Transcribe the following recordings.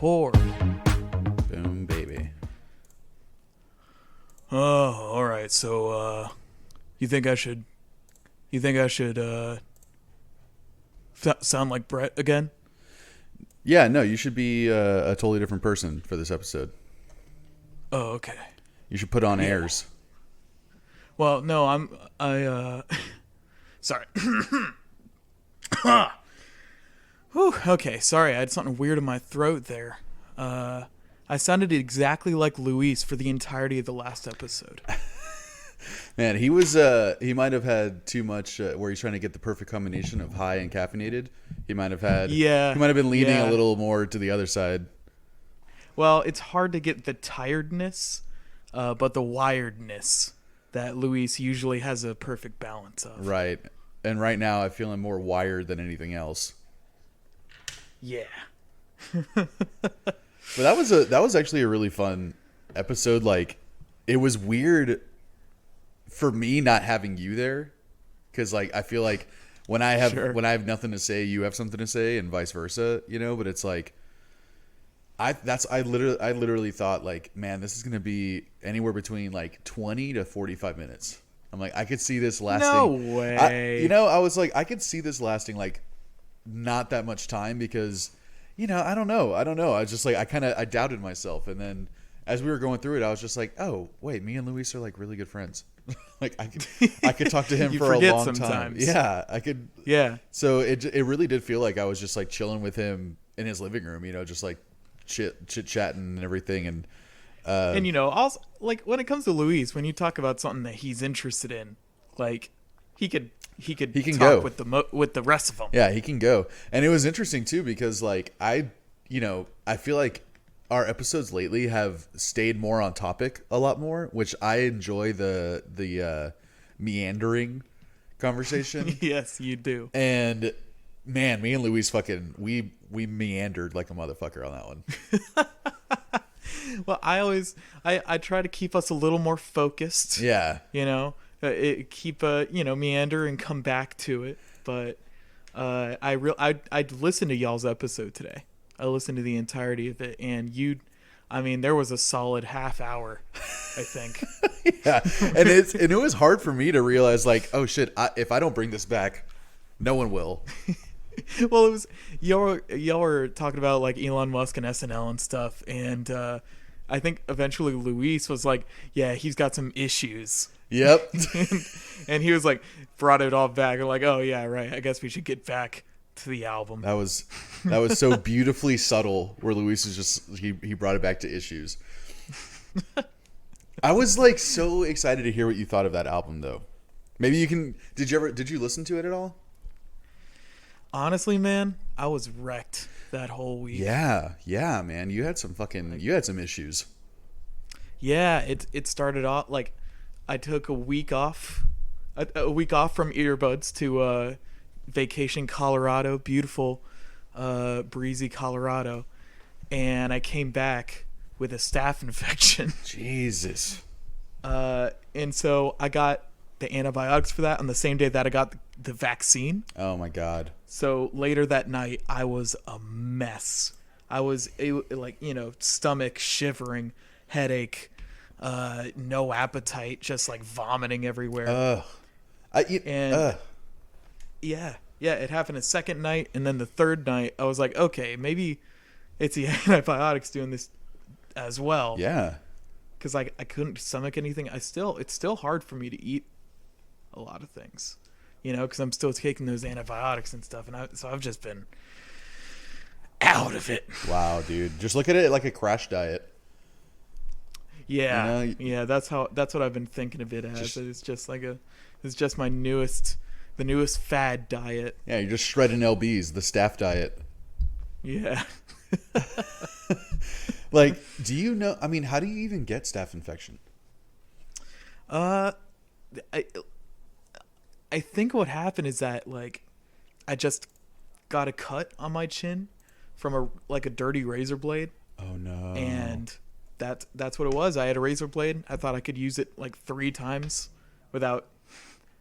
record. Boom, baby. Oh, all right. So, you think I should sound like Brett again? Yeah, no, you should be a totally different person for this episode. Oh, okay. You should put on airs. Well, no, sorry. Whew, okay, sorry. I had something weird in my throat there. I sounded exactly like Luis for the entirety of the last episode. Man, he might have had too much where he's trying to get the perfect combination of high and caffeinated. He might have been leaning a little more to the other side. Well, it's hard to get the tiredness, but the wiredness that Luis usually has a perfect balance of. Right. And right now I feel I'm more wired than anything else. Yeah. But that was actually a really fun episode. Like, it was weird for me not having you there, because like I feel like when I have nothing to say, you have something to say, and vice versa, you know. But it's like I literally thought, like, man, this is gonna be anywhere between like 20 to 45 minutes. I'm like, I could see this lasting. No way. I was like, I could see this lasting like not that much time, because I don't know. I was just like, I doubted myself, and then as we were going through it, I was just like, oh wait, me and Luis are like really good friends. Like I could talk to him for a long time. Yeah, I could. Yeah. So it really did feel like I was just like chilling with him in his living room, just like chit chatting and everything, and also, like, when it comes to Luis, when you talk about something that he's interested in, like he can talk go with the rest of them. Yeah, he can go. And it was interesting too, because like I feel like our episodes lately have stayed more on topic a lot more, which I enjoy the meandering conversation. Yes, you do. And man, me and Luis we meandered like a motherfucker on that one. Well, I try to keep us a little more focused. Yeah. Keep meander and come back to it. But I listened to y'all's episode today. I listened to the entirety of it, and there was a solid half hour, I think. Yeah, and it was hard for me to realize, like, oh shit, if I don't bring this back, no one will. Well, it was y'all were talking about like Elon Musk and SNL and stuff, and I think eventually Luis was like, yeah, he's got some issues. Yep. and he was like, brought it all back, and like, oh yeah, right, I guess we should get back to the album. That was so beautifully subtle, where Luis is just he brought it back to issues. I was like so excited to hear what you thought of that album, though. Maybe you can. Did you listen to it at all? Honestly, man, I was wrecked that whole week. Yeah, man, you had some issues. Yeah, it started off like I took a week off from earbuds to vacation Colorado, beautiful breezy Colorado, and I came back with a staph infection. Jesus. And so I got the antibiotics for that on the same day that I got the vaccine. Oh my god. So later that night I was a mess. I was stomach shivering, headache, no appetite, just like vomiting everywhere. Yeah, it happened a second night, and then the third night, I was like, okay, maybe it's the antibiotics doing this as well. Yeah. Because I couldn't stomach anything. It's still hard for me to eat a lot of things, because I'm still taking those antibiotics and stuff, and so I've just been out of it. Wow, dude. Just look at it like a crash diet. Yeah, that's what I've been thinking of it as. It's just the newest fad diet. Yeah, you're just shredding LBs, the staph diet. Yeah. Like, do you know? I mean, how do you even get staph infection? I think what happened is that like I just got a cut on my chin from a dirty razor blade. Oh no. And that's what it was. I had a razor blade. I thought I could use it like 3 times without,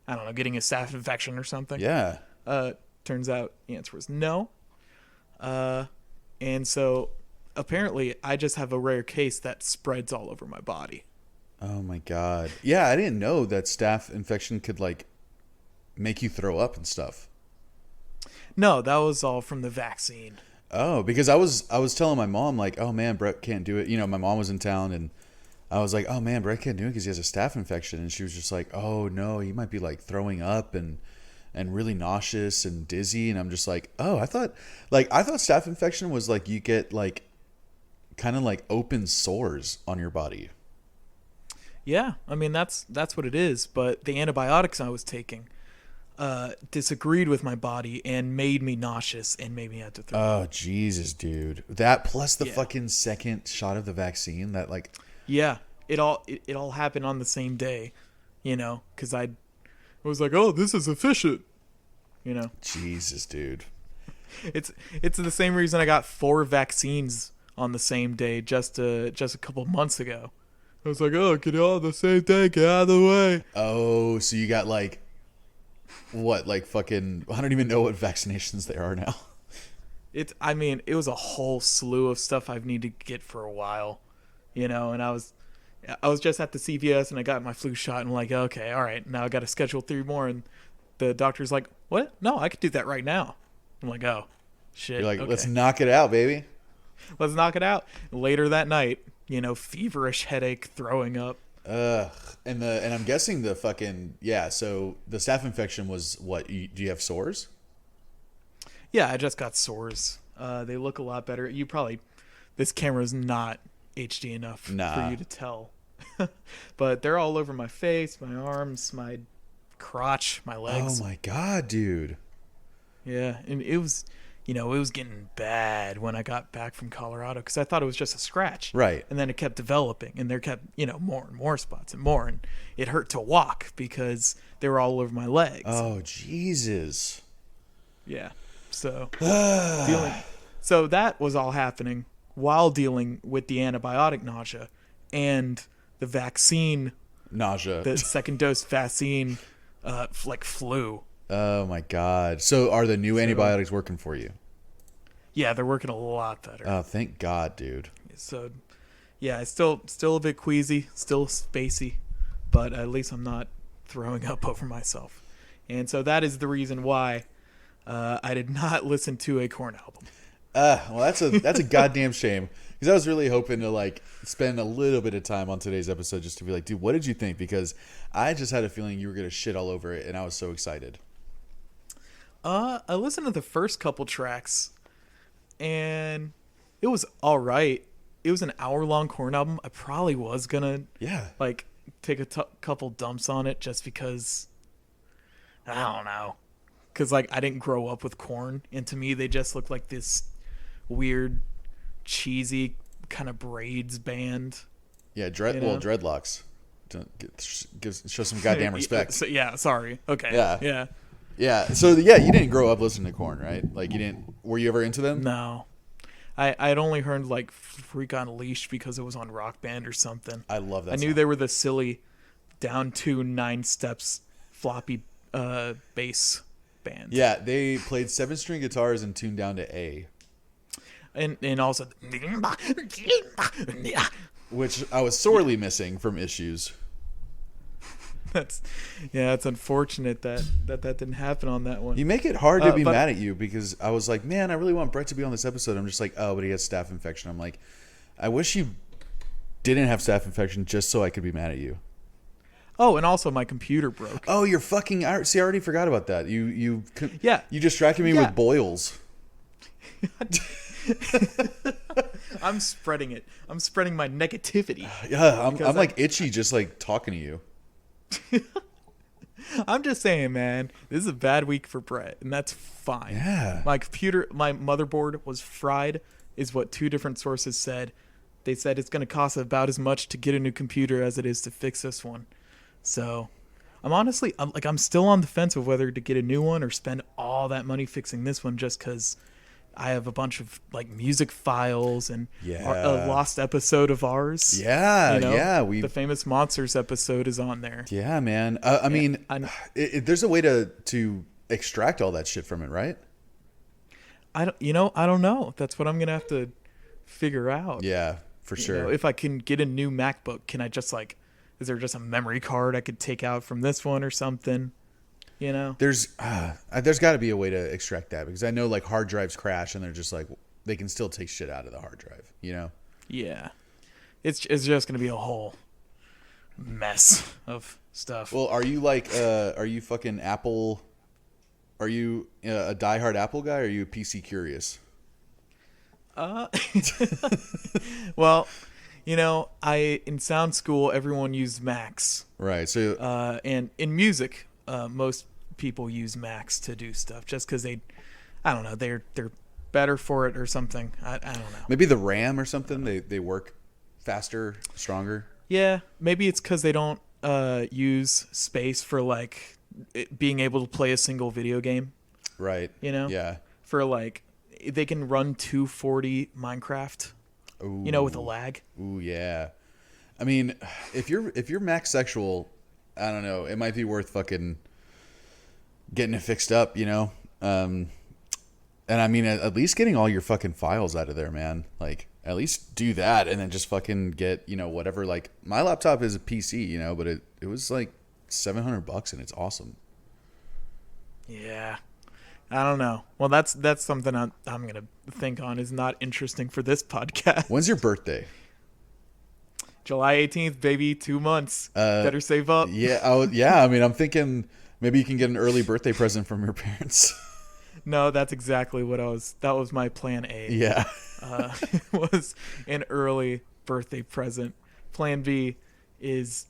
I don't know, getting a staph infection or something. Yeah. Turns out the answer was no. And so apparently I just have a rare case that spreads all over my body. Oh my God. Yeah, I didn't know that staph infection could like make you throw up and stuff. No, that was all from the vaccine. Oh, because I was telling my mom like, oh man, Brett can't do it. You know, my mom was in town and I was like, oh man, Brett can't do it because he has a staph infection. And she was just like, oh no, he might be like throwing up and really nauseous and dizzy. And I'm just like, oh, I thought staph infection was like you get like kind of like open sores on your body. Yeah, I mean that's what it is. But the antibiotics I was taking disagreed with my body and made me nauseous and made me have to throw up. Oh Jesus, dude! That plus the fucking second shot of the vaccine. That like, yeah, it all happened on the same day, you know, because I was like, oh, this is efficient, you know. Jesus, dude. It's the same reason I got 4 vaccines on the same day just a couple months ago. I was like, oh, get it all the same day, get out of the way. Oh, so you got like, what, like fucking, I don't even know what vaccinations there are now. I mean, it was a whole slew of stuff I've needed to get for a while, you know, and I was just at the CVS and I got my flu shot and I'm like, okay, all right, now I got to schedule 3 more. And the doctor's like, what? No, I could do that right now. I'm like, oh, shit. You're like, okay. Let's knock it out, baby. Let's knock it out. Later that night, you know, feverish headache, throwing up. Ugh. And I'm guessing the fucking, yeah, so the staph infection was what? Do you have sores? Yeah, I just got sores. They look a lot better. This camera's not HD enough for you to tell. But they're all over my face, my arms, my crotch, my legs. Oh my God, dude. Yeah, and it was getting bad when I got back from Colorado because I thought it was just a scratch. Right. And then it kept developing and there kept, more and more spots and more. And it hurt to walk because they were all over my legs. Oh, Jesus. Yeah. So, so that was all happening while dealing with the antibiotic nausea and the vaccine. Nausea. The second dose vaccine, like flu. Oh my God. So are the new antibiotics working for you? Yeah, they're working a lot better. Oh, thank God, dude. So, yeah, it's still a bit queasy, still spacey, but at least I'm not throwing up over myself. And so that is the reason why I did not listen to a Korn album. Well, that's a goddamn shame because I was really hoping to like spend a little bit of time on today's episode just to be like, dude, what did you think? Because I just had a feeling you were gonna shit all over it, and I was so excited. I listened to the first couple tracks, and it was all right. It was an hour-long Korn album. I probably was gonna like take a couple dumps on it just because I don't know, because like I didn't grow up with Korn, and to me they just look like this weird, cheesy kind of braids band. Yeah, dreadlocks. Show some goddamn respect. So, yeah, sorry. Okay. Yeah. Yeah. So yeah, you didn't grow up listening to Korn, right? Like you didn't. Were you ever into them? No. I'd only heard like Freak on Leash because it was on Rock Band or something. I love that. I knew they were the silly down to 9 steps floppy bass band. Yeah, they played 7-string guitars and tuned down to A. And also which I was sorely missing from Issues. It's unfortunate that didn't happen on that one. You make it hard to be mad at you because I was like, man, I really want Brett to be on this episode. I'm just like, oh, but he has staph infection. I'm like, I wish you didn't have staph infection just so I could be mad at you. Oh, and also my computer broke. Oh, you're fucking. See, I already forgot about that. You distracted me with boils. I'm spreading it. I'm spreading my negativity. Yeah, I'm like itchy just like talking to you. I'm just saying, man, this is a bad week for Brett, and that's fine. Yeah. My motherboard was fried, is what 2 different sources said. They said it's going to cost about as much to get a new computer as it is to fix this one. So, I'm still on the fence of whether to get a new one or spend all that money fixing this one just because I have a bunch of like music files and a lost episode of ours. Yeah, the famous Monsters episode is on there. Yeah, man. I mean, there's a way to extract all that shit from it, right? I don't know. That's what I'm gonna have to figure out. Yeah, for sure. If I can get a new MacBook, can I just like, is there just a memory card I could take out from this one or something? There's got to be a way to extract that, because I know like hard drives crash and they're just like, they can still take shit out of the hard drive, Yeah. It's just going to be a whole mess of stuff. Well, are you fucking Apple? Are you a diehard Apple guy, or are you PC curious? Well, in sound school, everyone used Macs. Right. So, and in music, most people use Macs to do stuff just because I don't know, they're better for it or something. I don't know. Maybe the RAM or something. They work faster, stronger. Yeah, maybe it's because they don't use space for like being able to play a single video game. Right. Yeah. For like, they can run 240 Minecraft. Ooh. With a lag. Ooh, yeah. I mean, if you're Mac sexual, I don't know, it might be worth fucking getting it fixed up, And I mean, at least getting all your fucking files out of there, man. Like, at least do that, and then just fucking get, whatever. Like, my laptop is a PC, but it was like $700 and it's awesome. Yeah. I don't know. Well, that's something I'm going to think on is not interesting for this podcast. When's your birthday? July 18th, baby. 2 months. Better save up. Yeah. Yeah. I mean, I'm thinking maybe you can get an early birthday present from your parents. No, that's exactly that was my plan A. Yeah. Was an early birthday present. Plan B is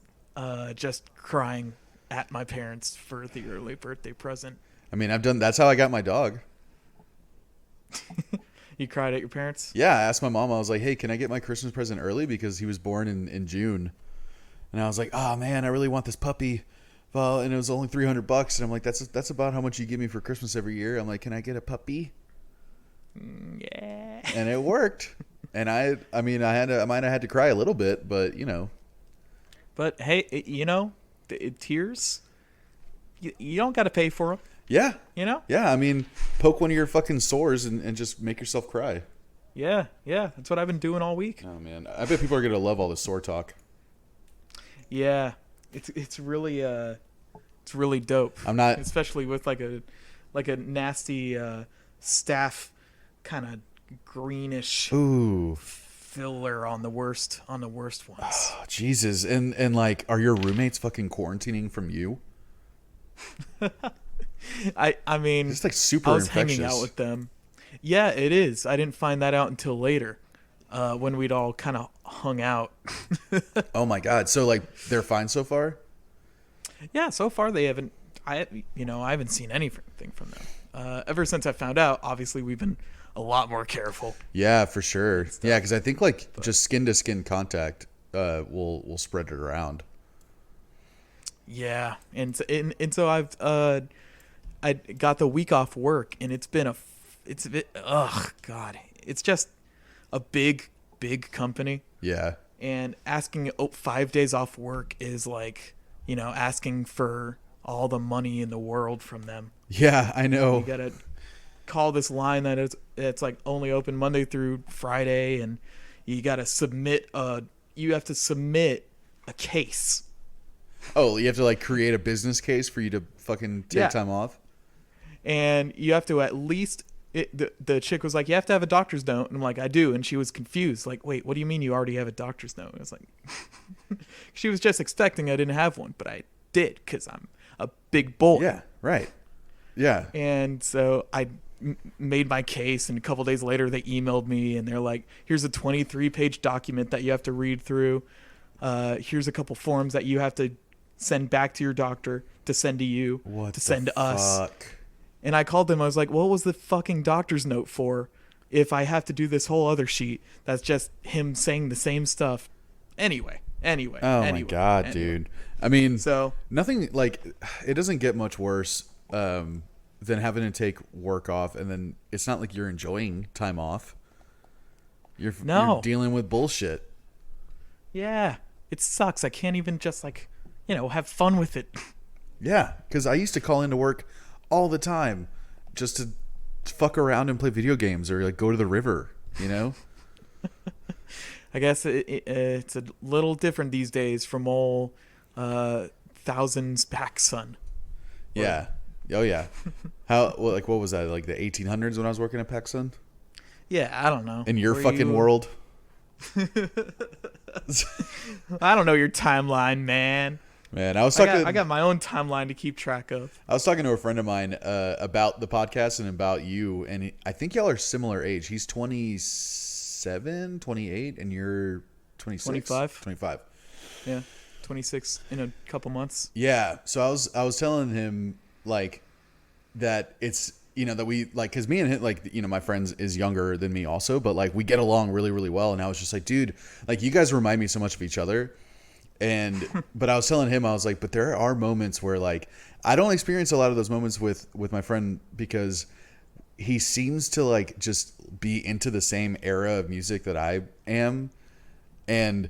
just crying at my parents for the early birthday present. I mean, that's how I got my dog. You cried at your parents? Yeah, I asked my mom, I was like, hey, can I get my Christmas present early? Because he was born in June. And I was like, oh man, I really want this puppy. Well, and it was only $300. And I'm like, that's about how much you give me for Christmas every year. I'm like, can I get a puppy? Yeah. And it worked. And I might have had to cry a little bit, but But hey, tears, you don't got to pay for them. Yeah. Yeah, I mean, poke one of your fucking sores and just make yourself cry. Yeah. That's what I've been doing all week. Oh, man. I bet people are going to love all the sore talk. Yeah. It's really dope. I'm not... Especially with like a nasty staph kind of greenish filler on the worst ones. Oh, Jesus. And like, are your roommates fucking quarantining from you? I mean, it's like super I was infectious. hanging out with them. Yeah, it is. I didn't find that out until later, when we'd all kind of hung out. Oh my God! So like, they're fine so far? Yeah, so far they haven't. I haven't seen anything from them. Ever since I found out, obviously we've been a lot more careful. Yeah, for sure. Yeah, because I think just skin to skin contact will spread it around. Yeah, and so I got the week off work, and it's a bit, God, it's just a big company. Yeah. And asking 5 days off work is like, asking for all the money in the world from them. Yeah, I know. You gotta call this line that it's like only open Monday through Friday, and you gotta submit a case. Oh, you have to like create a business case for you to fucking take time off? And you have to at least, the chick was like, you have to have a doctor's note. And I'm like, I do. And she was confused. Like, wait, what do you mean you already have a doctor's note? And I was like, she was just expecting I didn't have one, but I did because I'm a big boy. Yeah, right. Yeah. And so I made my case, and a couple days later they emailed me, and they're like, here's a 23-page document that you have to read through. Here's a couple forms that you have to send back to your doctor to send to you, to send to us. And I called them. I was like, what was the fucking doctor's note for if I have to do this whole other sheet that's just him saying the same stuff? Anyway. Oh my God, dude. I mean, so nothing like, it doesn't get much worse than having to take work off, and then it's not like you're enjoying time off. You're dealing with bullshit. Yeah, it sucks. I can't even just like, have fun with it. Yeah, because I used to call into work all the time just to fuck around and play video games or like go to the river, I guess it's a little different these days from all thousands back, son. Yeah. Oh yeah. What was that? Like the 1800s when I was working at PacSun? Yeah, I don't know. In your fucking world? I don't know your timeline, man. Man, I got my own timeline to keep track of. I was talking to a friend of mine about the podcast and about you, and I think y'all are similar age. He's 27, 28, and you're 26? 25. 25. Yeah, 26 in a couple months. Yeah, so I was telling him like that it's that we like because me and him my friend is younger than me also, but like we get along really really well, and I was just like, dude, like you guys remind me so much of each other. But I was telling him, I was like, but there are moments where like I don't experience a lot of those moments with my friend because he seems to like just be into the same era of music that I am, and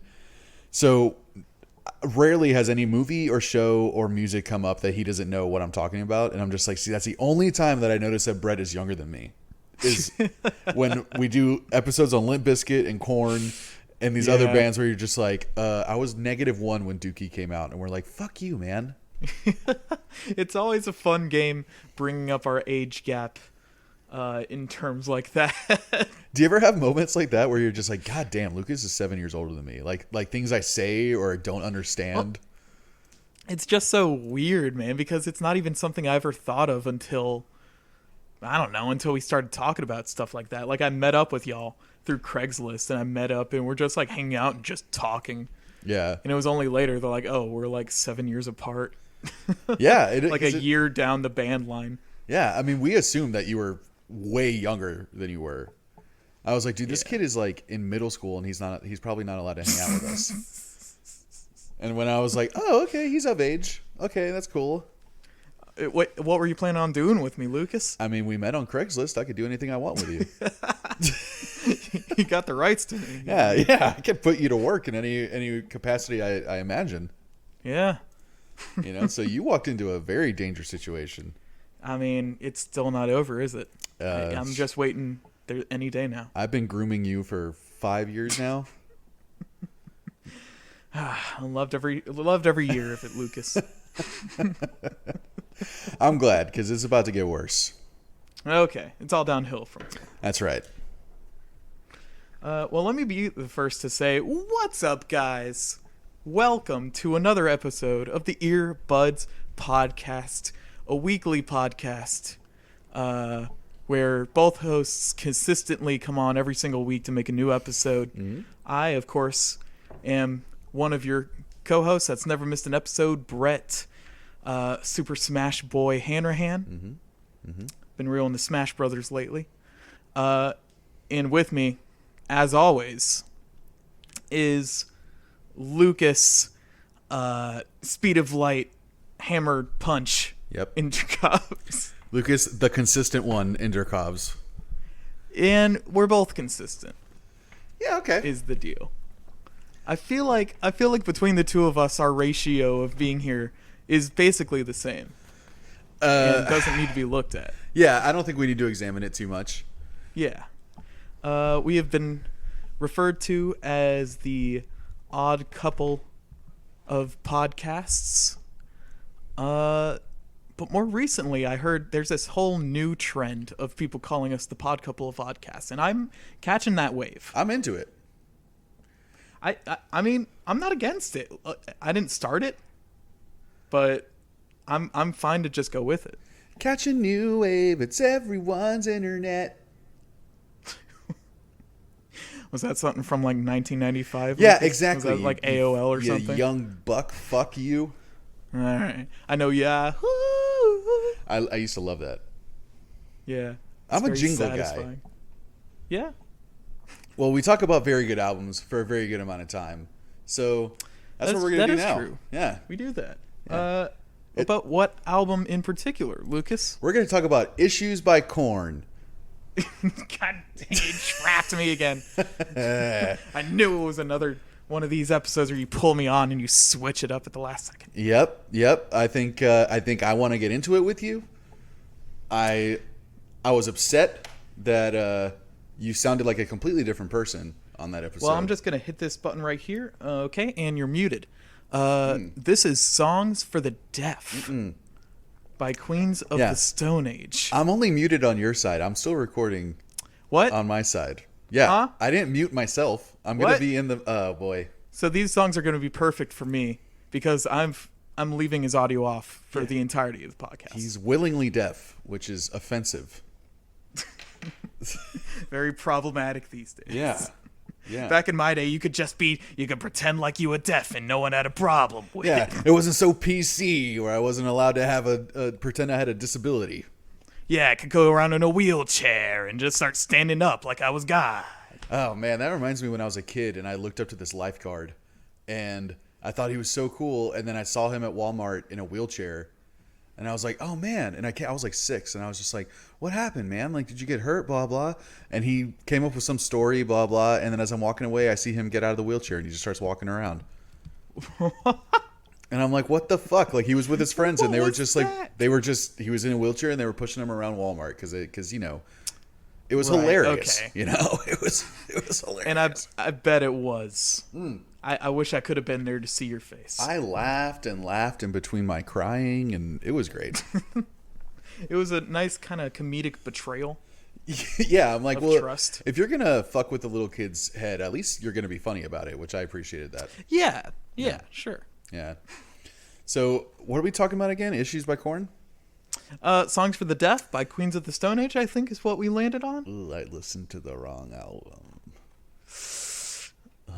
so rarely has any movie or show or music come up that he doesn't know what I'm talking about. And I'm just like, see, that's the only time that I notice that Brett is younger than me is when we do episodes on Limp Bizkit and Korn and these other bands where you're just like, I was -1 when Dookie came out. And we're like, fuck you, man. It's always a fun game bringing up our age gap in terms like that. Do you ever have moments like that where you're just like, God damn, Lucas is 7 years older than me? Like things I say or don't understand. Well, it's just so weird, man, because it's not even something I ever thought of until we started talking about stuff like that. Like I met up with y'all through Craigslist, and I met up and we're just like hanging out and just talking. Yeah. And it was only later they're like, oh, we're like 7 years apart. Yeah. Like a year down the band line. Yeah. I mean, we assumed that you were way younger than you were. I was like, dude, this kid is like in middle school and he's probably not allowed to hang out with us. And when I was like, oh, okay, he's of age. Okay, that's cool. What were you planning on doing with me, Lucas? I mean, we met on Craigslist. I could do anything I want with you. You got the rights to me. Yeah. I can put you to work in any capacity I imagine. Yeah. So you walked into a very dangerous situation. I mean, it's still not over, is it? I'm just waiting any day now. I've been grooming you for 5 years now. I loved every year of it, Lucas. I'm glad because it's about to get worse. Okay, it's all downhill from here. That's right. Well, let me be the first to say, what's up, guys? Welcome to another episode of the Earbuds Podcast, a weekly podcast where both hosts consistently come on every single week to make a new episode. Mm-hmm. I, of course, am one of your co-hosts that's never missed an episode, Brett, Super Smash Boy Hanrahan. Mm-hmm. Mm-hmm. Been real in the Smash Brothers lately. And with me, as always, is Lucas, Speed of Light, Hammered Punch. Yep. Intercobs. Lucas, the consistent one, Intercobs. And we're both consistent. Yeah, okay. Is the deal. I feel like between the two of us, our ratio of being here is basically the same. And it doesn't need to be looked at. Yeah, I don't think we need to examine it too much. Yeah. We have been referred to as the odd couple of podcasts. But more recently, I heard there's this whole new trend of people calling us the pod couple of podcasts, and I'm catching that wave. I'm into it. I mean, I'm not against it. I didn't start it, but I'm fine to just go with it. Catch a new wave. It's everyone's internet. Was that something from like 1995? Yeah, exactly. Was that like AOL or something? Young buck, fuck you. All right. I know Yahoo. I used to love that. Yeah. I'm a jingle guy. Yeah. Well, we talk about very good albums for a very good amount of time. So that's what we're going to do now. That is true. Yeah. We do that. Yeah. About what album in particular, Lucas? We're going to talk about Issues by Korn. God dang, you trapped me again. I knew it was another one of these episodes where you pull me on and you switch it up at the last second. Yep. I think I want to get into it with you. I was upset that you sounded like a completely different person on that episode. Well, I'm just going to hit this button right here. Okay, and you're muted. This is Songs for the Deaf by Queens of the Stone Age. I'm only muted on your side. I'm still recording on my side. Yeah, huh? I didn't mute myself. I'm going to be in the... Oh, boy. So these songs are going to be perfect for me because I'm leaving his audio off for the entirety of the podcast. He's willingly deaf, which is offensive. Very problematic these days. Yeah. Yeah. Back in my day, you could pretend like you were deaf and no one had a problem with it. It wasn't so PC where I wasn't allowed to have pretend I had a disability. Yeah, I could go around in a wheelchair and just start standing up like I was God. Oh, man, that reminds me when I was a kid and I looked up to this lifeguard and I thought he was so cool. And then I saw him at Walmart in a wheelchair and I was like, oh, man. And I was like 6 and I was just like, what happened, man? Like, did you get hurt? Blah, blah. And he came up with some story, blah, blah. And then as I'm walking away, I see him get out of the wheelchair and he just starts walking around. And I'm like, what the fuck? Like, he was with his friends and they were just like, he was in a wheelchair and they were pushing him around Walmart because you know, it was hilarious. Okay. You know, it was hilarious. And I bet it was. I wish I could have been there to see your face. I laughed and laughed in between my crying, and it was great. It was a nice kind of comedic betrayal. Yeah, I'm like, well, trust. If you're gonna fuck with the little kid's head, at least you're gonna be funny about it, which I appreciated that. Yeah, sure. Yeah. So, what are we talking about again? Issues by Korn? Songs for the Deaf by Queens of the Stone Age, I think is what we landed on. Ooh, I listened to the wrong album.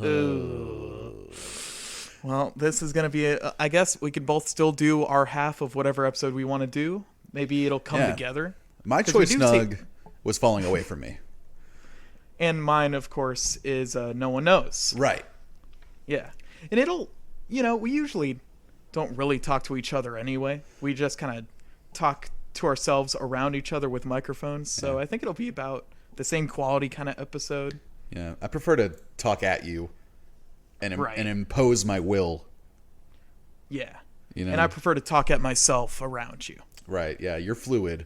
Ooh. Well, this is going to be I guess we could both still do our half of whatever episode we want to do. Maybe it'll come together. My choice, Snug, was Falling Away From Me. And mine, of course, is No One Knows. Right. Yeah. And it'll, we usually don't really talk to each other anyway. We just kind of talk to ourselves around each other with microphones. So I think it'll be about the same quality kind of episode. Yeah. I prefer to talk at you and impose my will. Yeah. And I prefer to talk at myself around you. Right. Yeah. You're fluid.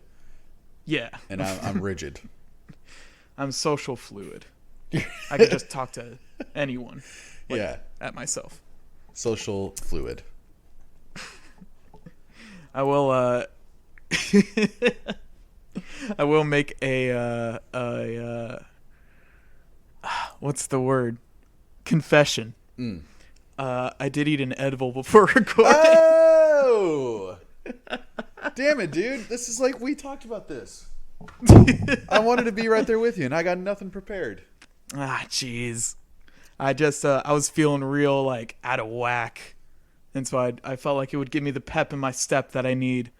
Yeah. And I'm rigid. I'm social fluid. I can just talk to anyone. At myself. Social fluid. I will I will make a what's the word? Confession. I did eat an edible before recording. Oh! Damn it, dude. This is like we talked about this. I wanted to be right there with you and I got nothing prepared. Ah, jeez. I just I was feeling real like out of whack. And so I felt like it would give me the pep in my step that I need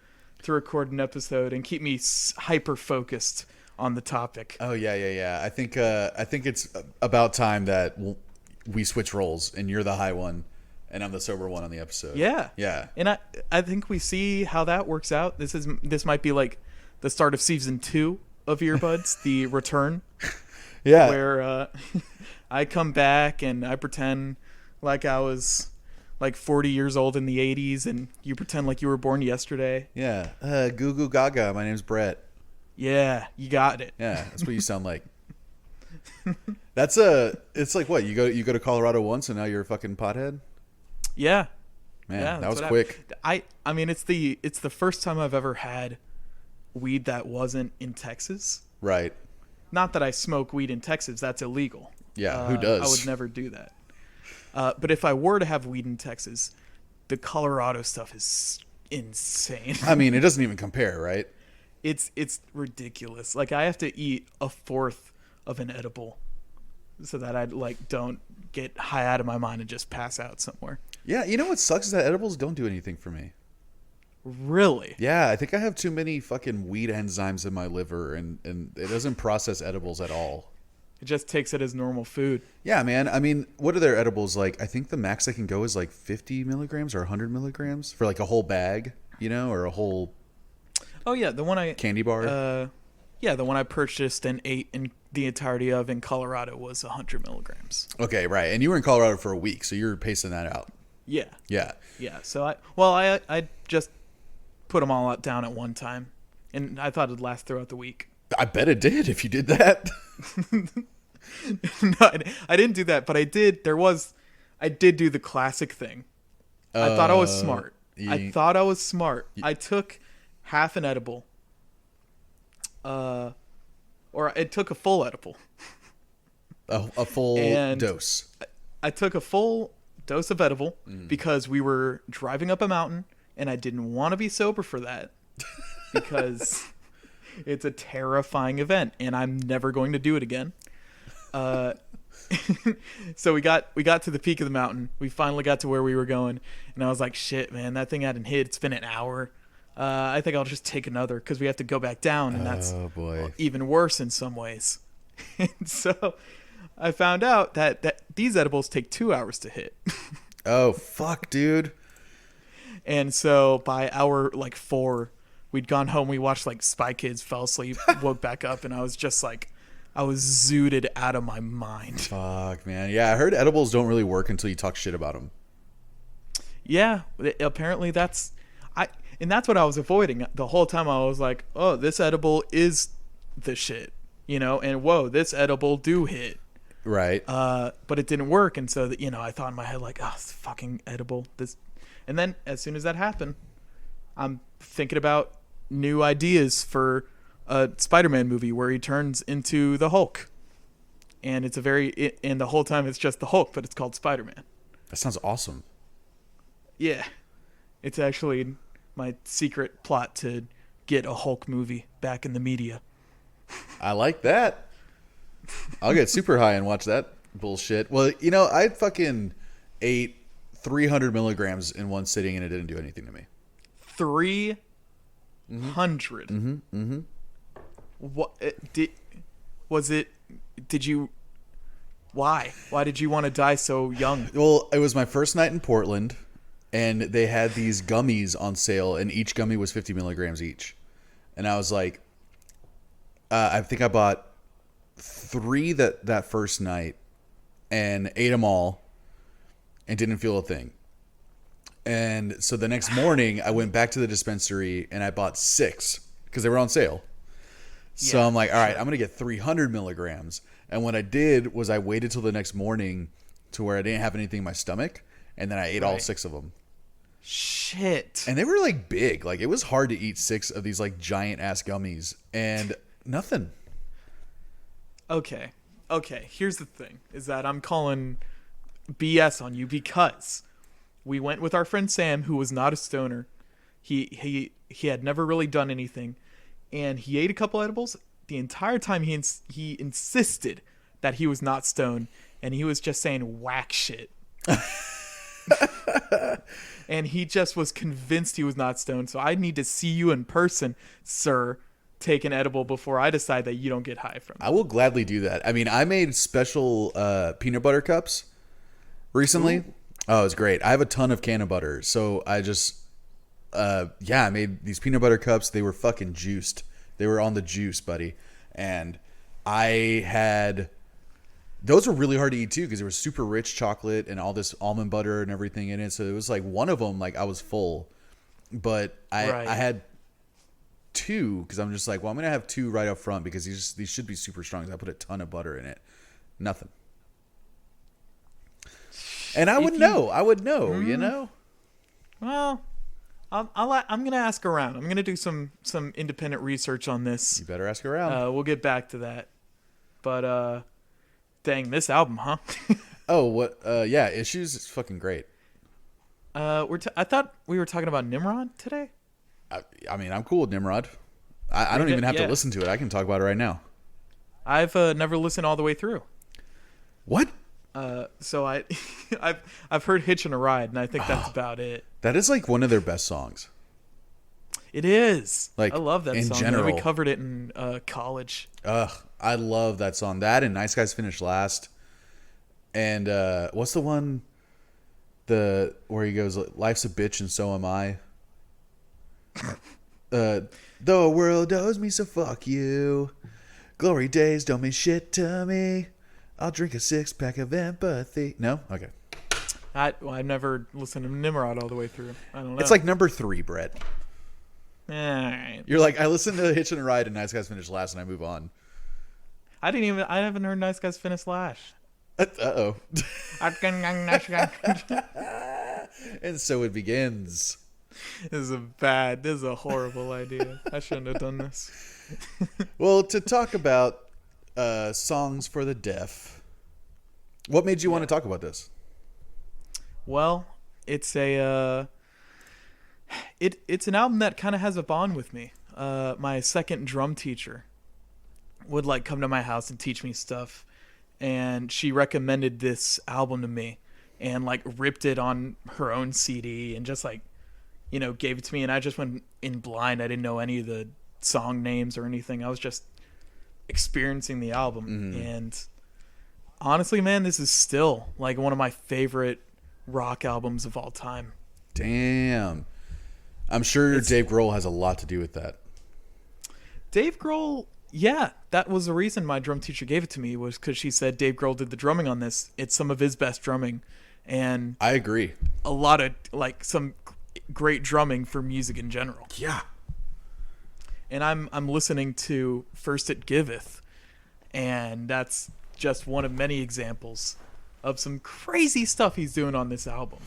to record an episode and keep me hyper focused on the topic. Oh yeah. I think it's about time that we switch roles and you're the high one and I'm the sober one on the episode. Yeah. Yeah. And I think we see how that works out. This might be like the start of season 2 of Earbuds, the return. Yeah. Where I come back and I pretend like I was like 40 years old in the 80s and you pretend like you were born yesterday. Yeah. Goo goo gaga. My name's Brett. Yeah, you got it. Yeah, that's what you sound like. It's like what? You go to Colorado once and now you're a fucking pothead? Yeah. Man, that was quick. I mean it's the first time I've ever had weed that wasn't in Texas. Right. Not that I smoke weed in Texas, that's illegal. Yeah, who does? I would never do that. But if I were to have weed in Texas, the Colorado stuff is insane. I mean, it doesn't even compare, right? It's ridiculous. Like I have to eat a fourth of an edible so that I don't get high out of my mind and just pass out somewhere. Yeah, you know what sucks is that edibles don't do anything for me. Really? Yeah, I think I have too many fucking weed enzymes in my liver and it doesn't process edibles at all. It just takes it as normal food. Yeah, man. I mean, what are their edibles like? I think the max they can go is like 50 milligrams or 100 milligrams for like a whole bag, or a whole... Oh, yeah, the one candy bar? Yeah, the one I purchased and ate in the entirety of in Colorado was 100 milligrams. Okay, right. And you were in Colorado for a week, so you were pacing that out. Yeah. Yeah. Yeah, so I just put them all down at one time, and I thought it'd last throughout the week. I bet it did if you did that. No, I didn't do that, but I did. I did do the classic thing. I thought I was smart. I took half an edible. Or it took a full edible. A full dose. I took a full dose of edible because we were driving up a mountain, and I didn't want to be sober for that because it's a terrifying event, and I'm never going to do it again. So we got to the peak of the mountain. We finally got to where we were going, and I was like, shit, man, that thing hadn't hit. It's been an hour. I think I'll just take another because we have to go back down, and that's even worse in some ways. And so I found out that these edibles take 2 hours to hit. Oh, fuck, dude. And so by hour 4, we'd gone home. We watched Spy Kids, fell asleep, woke back up, and I was just I was zooted out of my mind. Fuck, man. Yeah, I heard edibles don't really work until you talk shit about them. Yeah, apparently that's what I was avoiding the whole time. I was like, oh, this edible is the shit, and whoa, this edible do hit. Right. But it didn't work, and so I thought in my head oh, it's fucking edible. And then as soon as that happened, I'm thinking about new ideas for a Spider-Man movie where he turns into the Hulk, and and the whole time it's just the Hulk, but it's called Spider-Man. That sounds awesome. Yeah, it's actually my secret plot to get a Hulk movie back in the media. I like that. I'll get super high and watch that bullshit. Well, I fucking ate 300 milligrams in one sitting, and it didn't do anything to me. 300. What did you? Why did you want to die so young? Well, it was my first night in Portland, and they had these gummies on sale, and each gummy was 50 milligrams each. And I was like, I think I bought 3 that first night and ate them all and didn't feel a thing. And so the next morning I went back to the dispensary and I bought 6 because they were on sale. So I'm like, all right, I'm going to get 300 milligrams. And what I did was I waited till the next morning to where I didn't have anything in my stomach. And then I ate all 6 of them. Shit. And they were big. It was hard to eat 6 of these giant ass gummies and nothing. Okay. Here's the thing is that I'm calling BS on you because we went with our friend Sam, who was not a stoner. He had never really done anything. And he ate a couple edibles. The entire time he insisted that he was not stoned, and he was just saying whack shit. And he just was convinced he was not stoned. So I need to see you in person, sir. Take an edible before I decide that you don't get high from it. I will gladly do that. I mean, I made special peanut butter cups recently. Ooh. Oh, it was great. I have a ton of can of butter, so I just I made these peanut butter cups. They were fucking juiced. They were on the juice, buddy. And those were really hard to eat too because there was super rich chocolate and all this almond butter and everything in it. So it was one of them, I was full, but I had 2 because I'm just I'm going to have 2 right up front because these should be super strong. I put a ton of butter in it. Nothing. And I would know, Well, I'm going to ask around. I'm going to do some independent research on this. You better ask around. We'll get back to that. But, dang, this album, huh? Oh, what? Yeah, Issues is fucking great. I thought we were talking about Nimrod today. I mean, I'm cool with Nimrod. I don't even have to listen to it. I can talk about it right now. I've never listened all the way through. What? So I've heard Hitchin' a Ride, and I think that's about it. That is one of their best songs. It is. I love that in song. General. We covered it in college. I love that song. That and Nice Guys Finish Last. And what's the one? Where he goes, life's a bitch and so am I. The world owes me, so fuck you. Glory days don't mean shit to me. I'll drink a 6-pack of empathy. No? Okay. I've never listened to Nimrod all the way through. I don't know. It's number 3, Brett. All right. You're I listened to Hitchin' a Ride and Nice Guys Finish Last and I move on. I haven't heard Nice Guys Finish Slash. Uh-oh. And so it begins. This is a horrible idea. I shouldn't have done this. Well, to talk about songs for the deaf, what made you want to talk about this? Well, it's an album that kind of has a bond with me. My second drum teacher would like come to my house and teach me stuff, and she recommended this album to me and like ripped it on her own CD and just like, you know, gave it to me, and I just went in blind. I didn't know any of the song names or anything. I was just experiencing the album. And honestly, man, this is still like one of my favorite rock albums of all time. Damn. I'm sure Dave Grohl has a lot to do with that. Dave Grohl, yeah, that was the reason my drum teacher gave it to me, was because she said Dave Grohl did the drumming on this. It's some of his best drumming, and I agree. A lot of like some great drumming for music in general. Yeah. And I'm listening to First It Giveth, and that's just one of many examples of some crazy stuff he's doing on this album.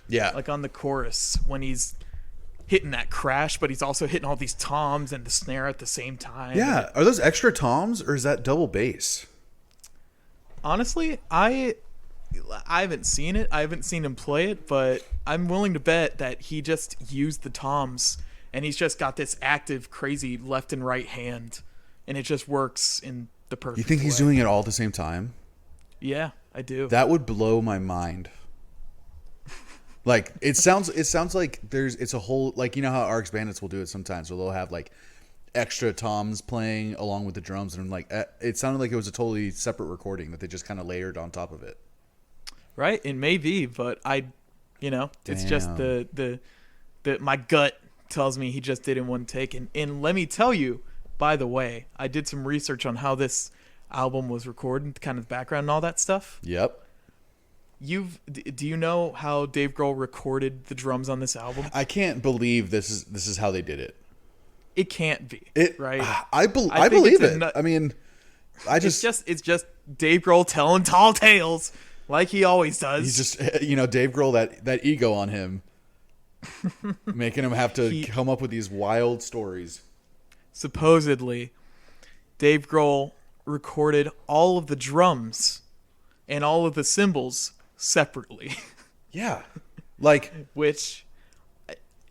Yeah. Like on the chorus when he's hitting that crash, but he's also hitting all these toms and the snare at the same time. Yeah. Are those extra toms or is that double bass? Honestly, I haven't seen it. I haven't seen him play it, but I'm willing to bet that he just used the toms and he's just got this active, crazy left and right hand, and it just works in the perfect way. You think he's doing it all at the same time? Yeah, I do. That would blow my mind. Like it sounds like it's a whole, like, you know how RX Bandits will do it sometimes, where they'll have like extra toms playing along with the drums, and I'm like, it sounded like it was a totally separate recording that they just kind of layered on top of it. Right, it may be, but it's just the my gut tells me he just did it in one take. And let me tell you, by the way, I did some research on how this album was recorded, kind of background and all that stuff. Yep. Do you know how Dave Grohl recorded the drums on this album? I can't believe this is how they did it. It can't be, right? I believe it. I mean, it's just Dave Grohl telling tall tales like he always does. He's just, Dave Grohl, that ego on him, making him have to come up with these wild stories. Supposedly, Dave Grohl recorded all of the drums and all of the cymbals separately. Yeah. Which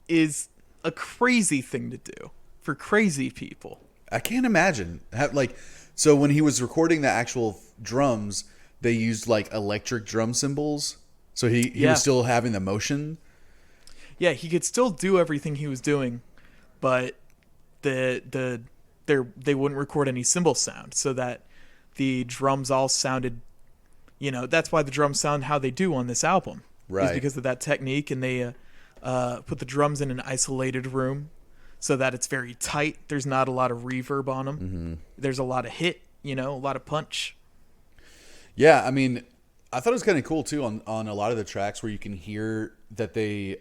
is a crazy thing to do for crazy people. I can't imagine. So when he was recording the actual drums, they used like electric drum cymbals. So he was still having the motion. Yeah, he could still do everything he was doing, but they wouldn't record any cymbal sound, so that the drums all sounded, that's why the drums sound how they do on this album. Right. Is because of that technique, and they put the drums in an isolated room so that it's very tight. There's not a lot of reverb on them. Mm-hmm. There's a lot of hit, a lot of punch. Yeah, I mean, I thought it was kind of cool too on a lot of the tracks where you can hear that they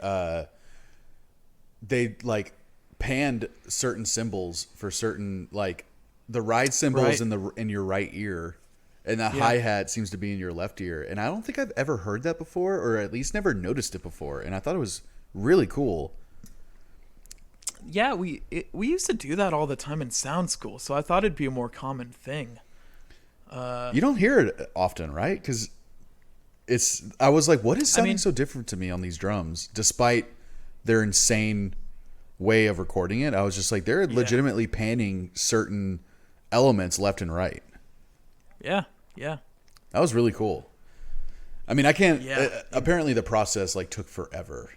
like panned certain cymbals for certain, like the ride cymbals in your right ear, and the hi-hat seems to be in your left ear. And I don't think I've ever heard that before, or at least never noticed it before. And I thought it was really cool. Yeah, we used to do that all the time in sound school, so I thought it'd be a more common thing. You don't hear it often, right? Because I was like, what is sounding so different to me on these drums, despite their insane way of recording it? I was just like, they're legitimately panning certain elements left and right. Yeah. That was really cool. I mean, I can't. Apparently, the process took forever.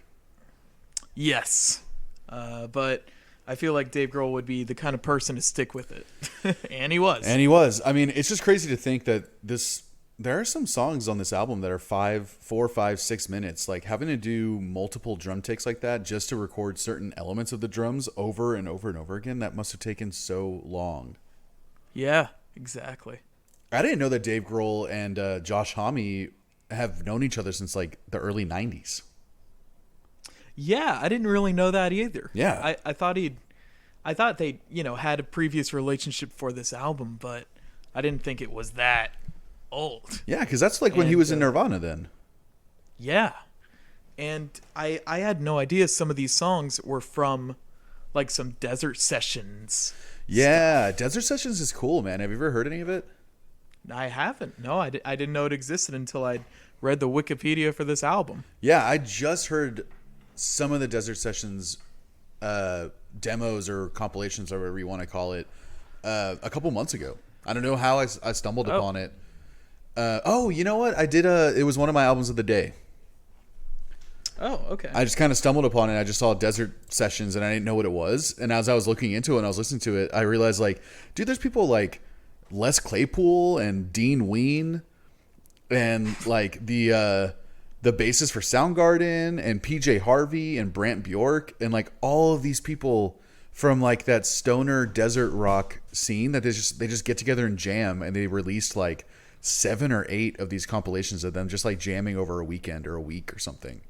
Yes, but I feel like Dave Grohl would be the kind of person to stick with it, and he was. I mean, it's just crazy to think that there are some songs on this album that are 4, 5, 6 minutes. Like having to do multiple drum takes like that just to record certain elements of the drums over and over and over again. That must have taken so long. Yeah, exactly. I didn't know that Dave Grohl and Josh Homme have known each other since the early 90s. Yeah, I didn't really know that either. Yeah. I thought they had a previous relationship for this album, but I didn't think it was that old. Yeah, because that's like when he was in Nirvana then. Yeah. And I had no idea some of these songs were from like some Desert Sessions. Yeah, stuff. Desert Sessions is cool, man. Have you ever heard any of it? I haven't. No, I didn't know it existed until I read the Wikipedia for this album. Yeah, I just heard some of the Desert Sessions demos or compilations or whatever you want to call it a couple months ago. I don't know how I stumbled upon it. You know what? I did it was one of my albums of the day. Oh, okay. I just kind of stumbled upon it. I just saw Desert Sessions and I didn't know what it was. And as I was looking into it and I was listening to it, I realized like, dude, there's people like Les Claypool and Dean Ween and like the bassist for Soundgarden and PJ Harvey and Brant Bjork and like all of these people from like that stoner desert rock scene that they just get together and jam, and they released like 7 or 8 of these compilations of them just like jamming over a weekend or a week or something.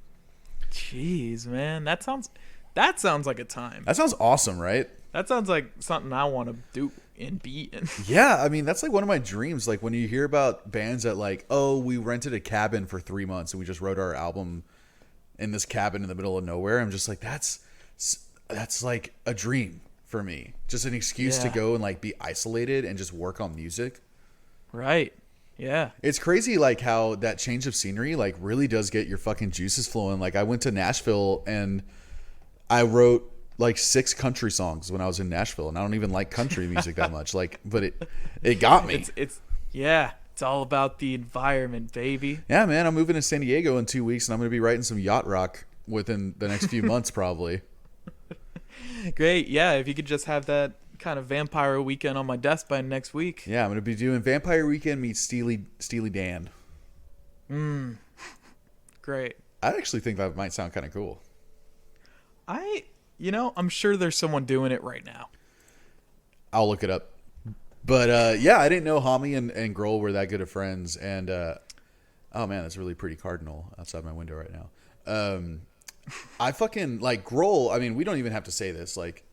Jeez, man, that sounds like a time. That sounds awesome, right? That sounds like something I want to do and be in. Yeah, I mean, that's like one of my dreams. Like when you hear about bands that like, oh, we rented a cabin for 3 months and we just wrote our album in this cabin in the middle of nowhere. I'm just like, that's like a dream for me. Just an excuse to go and like be isolated and just work on music. Right. Yeah. It's crazy like how that change of scenery like really does get your fucking juices flowing. Like I went to Nashville and I wrote like 6 country songs when I was in Nashville, and I don't even like country music that much. Like, but it got me. It's all about the environment, baby. Yeah, man, I'm moving to San Diego in 2 weeks and I'm going to be writing some yacht rock within the next few months probably. Great. Yeah, if you could just have that kind of Vampire Weekend on my desk by next week. Yeah, I'm going to be doing Vampire Weekend meets Steely Dan. Great. I actually think that might sound kind of cool. I'm sure there's someone doing it right now. I'll look it up. But yeah, I didn't know Hami and Grohl were that good of friends. And oh man, that's a really pretty cardinal outside my window right now. I fucking like Grohl. I mean, we don't even have to say this. Like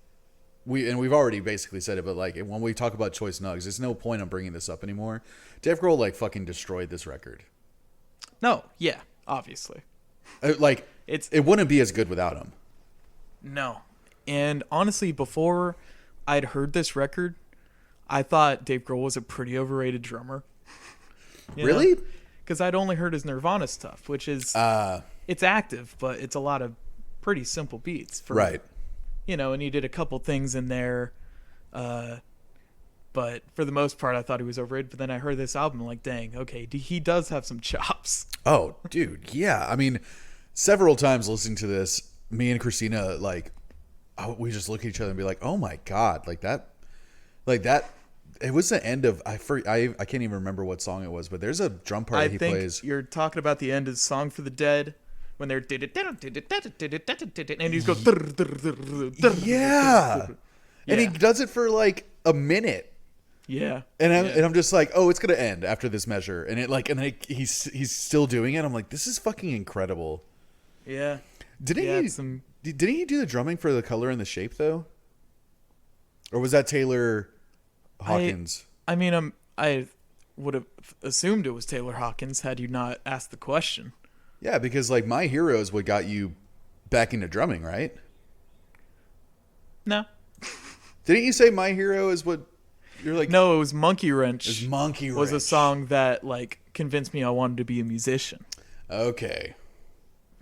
we've already basically said it. But like when we talk about Choice Nugs, there's no point on bringing this up anymore. Dave Grohl like fucking destroyed this record. No, yeah, obviously. Like it wouldn't be as good without him. No. And honestly, before I'd heard this record, I thought Dave Grohl was a pretty overrated drummer. Really? Because I'd only heard his Nirvana stuff, which is it's active, but it's a lot of pretty simple beats. Right. And he did a couple things in there, but for the most part, I thought he was overrated. But then I heard this album, like, dang, okay, he does have some chops. Oh, dude, yeah. I mean, several times listening to this, me and Christina, like, we just look at each other and be like, oh my God, like that. It was the end of, I can't even remember what song it was, but there's a drum part he plays. You're talking about the end of Song for the Dead when they're and he's going yeah. And he does it for like a minute. Yeah. And I'm just like, oh, it's gonna end after this measure, and he's still doing it. I'm like, this is fucking incredible. Yeah. Didn't he do the drumming for The Color and the Shape though? Or was that Taylor Hawkins? I mean, I would have assumed it was Taylor Hawkins had you not asked the question. Yeah, because like My Hero is what got you back into drumming, right? No. Didn't you say My Hero is what you're like? No, it was Monkey Wrench. It was Monkey Wrench. Was a song that like convinced me I wanted to be a musician. Okay.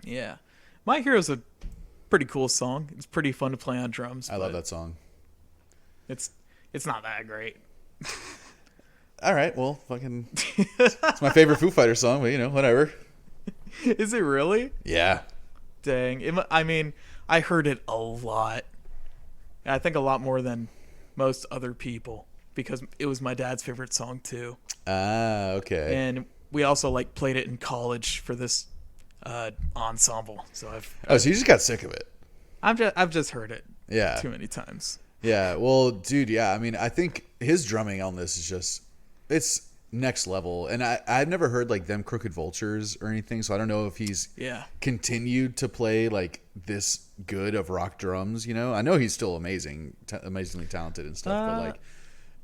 Yeah. My Hero's a pretty cool song. It's pretty fun to play on drums. I love that song. It's not that great. All right, well, fucking it's my favorite Foo Fighters song, but whatever. Is it really? Yeah. Dang. I mean, I heard it a lot. I think a lot more than most other people because it was my dad's favorite song too. Ah, okay. And we also like played it in college for this ensemble. So so you just got sick of it. I've just heard it. Yeah. Too many times. Yeah. Well, dude. Yeah. I mean, I think his drumming on this is just it's next level. And I've never heard like Them Crooked Vultures or anything, so I don't know if he's continued to play like this good of rock drums. I know he's still amazingly talented and stuff, but like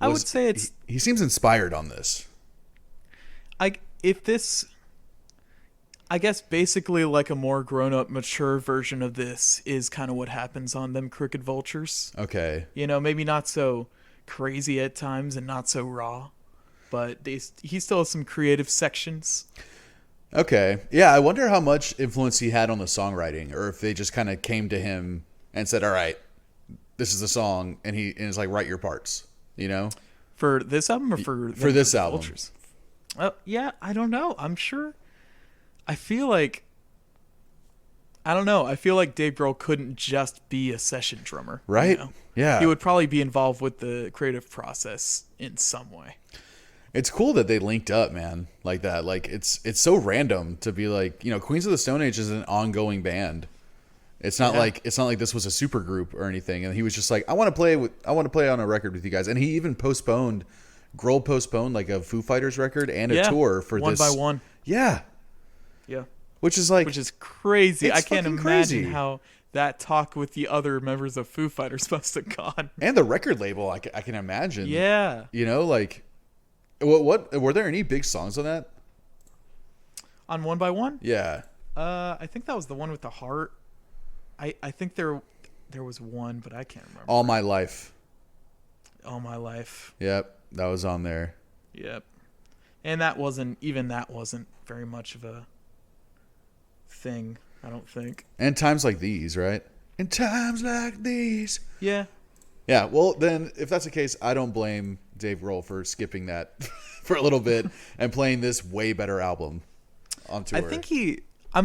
I would say it's... He seems inspired on this. I guess basically like a more grown-up, mature version of this is kind of what happens on Them Crooked Vultures. Okay. You know, maybe not so crazy at times and not so raw, but he still has some creative sections. Okay. Yeah, I wonder how much influence he had on the songwriting, or if they just kind of came to him and said, all right, this is the song, and it's like, write your parts, you know? For this album or for this album? Vultures? Yeah, I don't know. I'm sure... I feel like Dave Grohl couldn't just be a session drummer. Right? You know? Yeah. He would probably be involved with the creative process in some way. It's cool that they linked up, man, like that. Like it's so random to be like, you know, Queens of the Stone Age is an ongoing band. It's not like this was a super group or anything. And he was just like, I want to play on a record with you guys. And he even Grohl postponed like a Foo Fighters record and a tour for one this. One by One. Yeah. Yeah. Which is crazy. I can't imagine crazy. how that talk with the other members of Foo Fighters must have gone. And the record label, I can imagine. Yeah. You know, like, what were there any big songs on that? On One by One? Yeah. I think that was the one with the heart. I think there was one, but I can't remember. All My Life. All My Life. Yep, that was on there. Yep. And that wasn't very much of a thing, I don't think. And Times Like These, right? In times like these. Yeah. Yeah, well, then, if that's the case, I don't blame Dave Grohl for skipping that for a little bit and playing this way better album on tour. I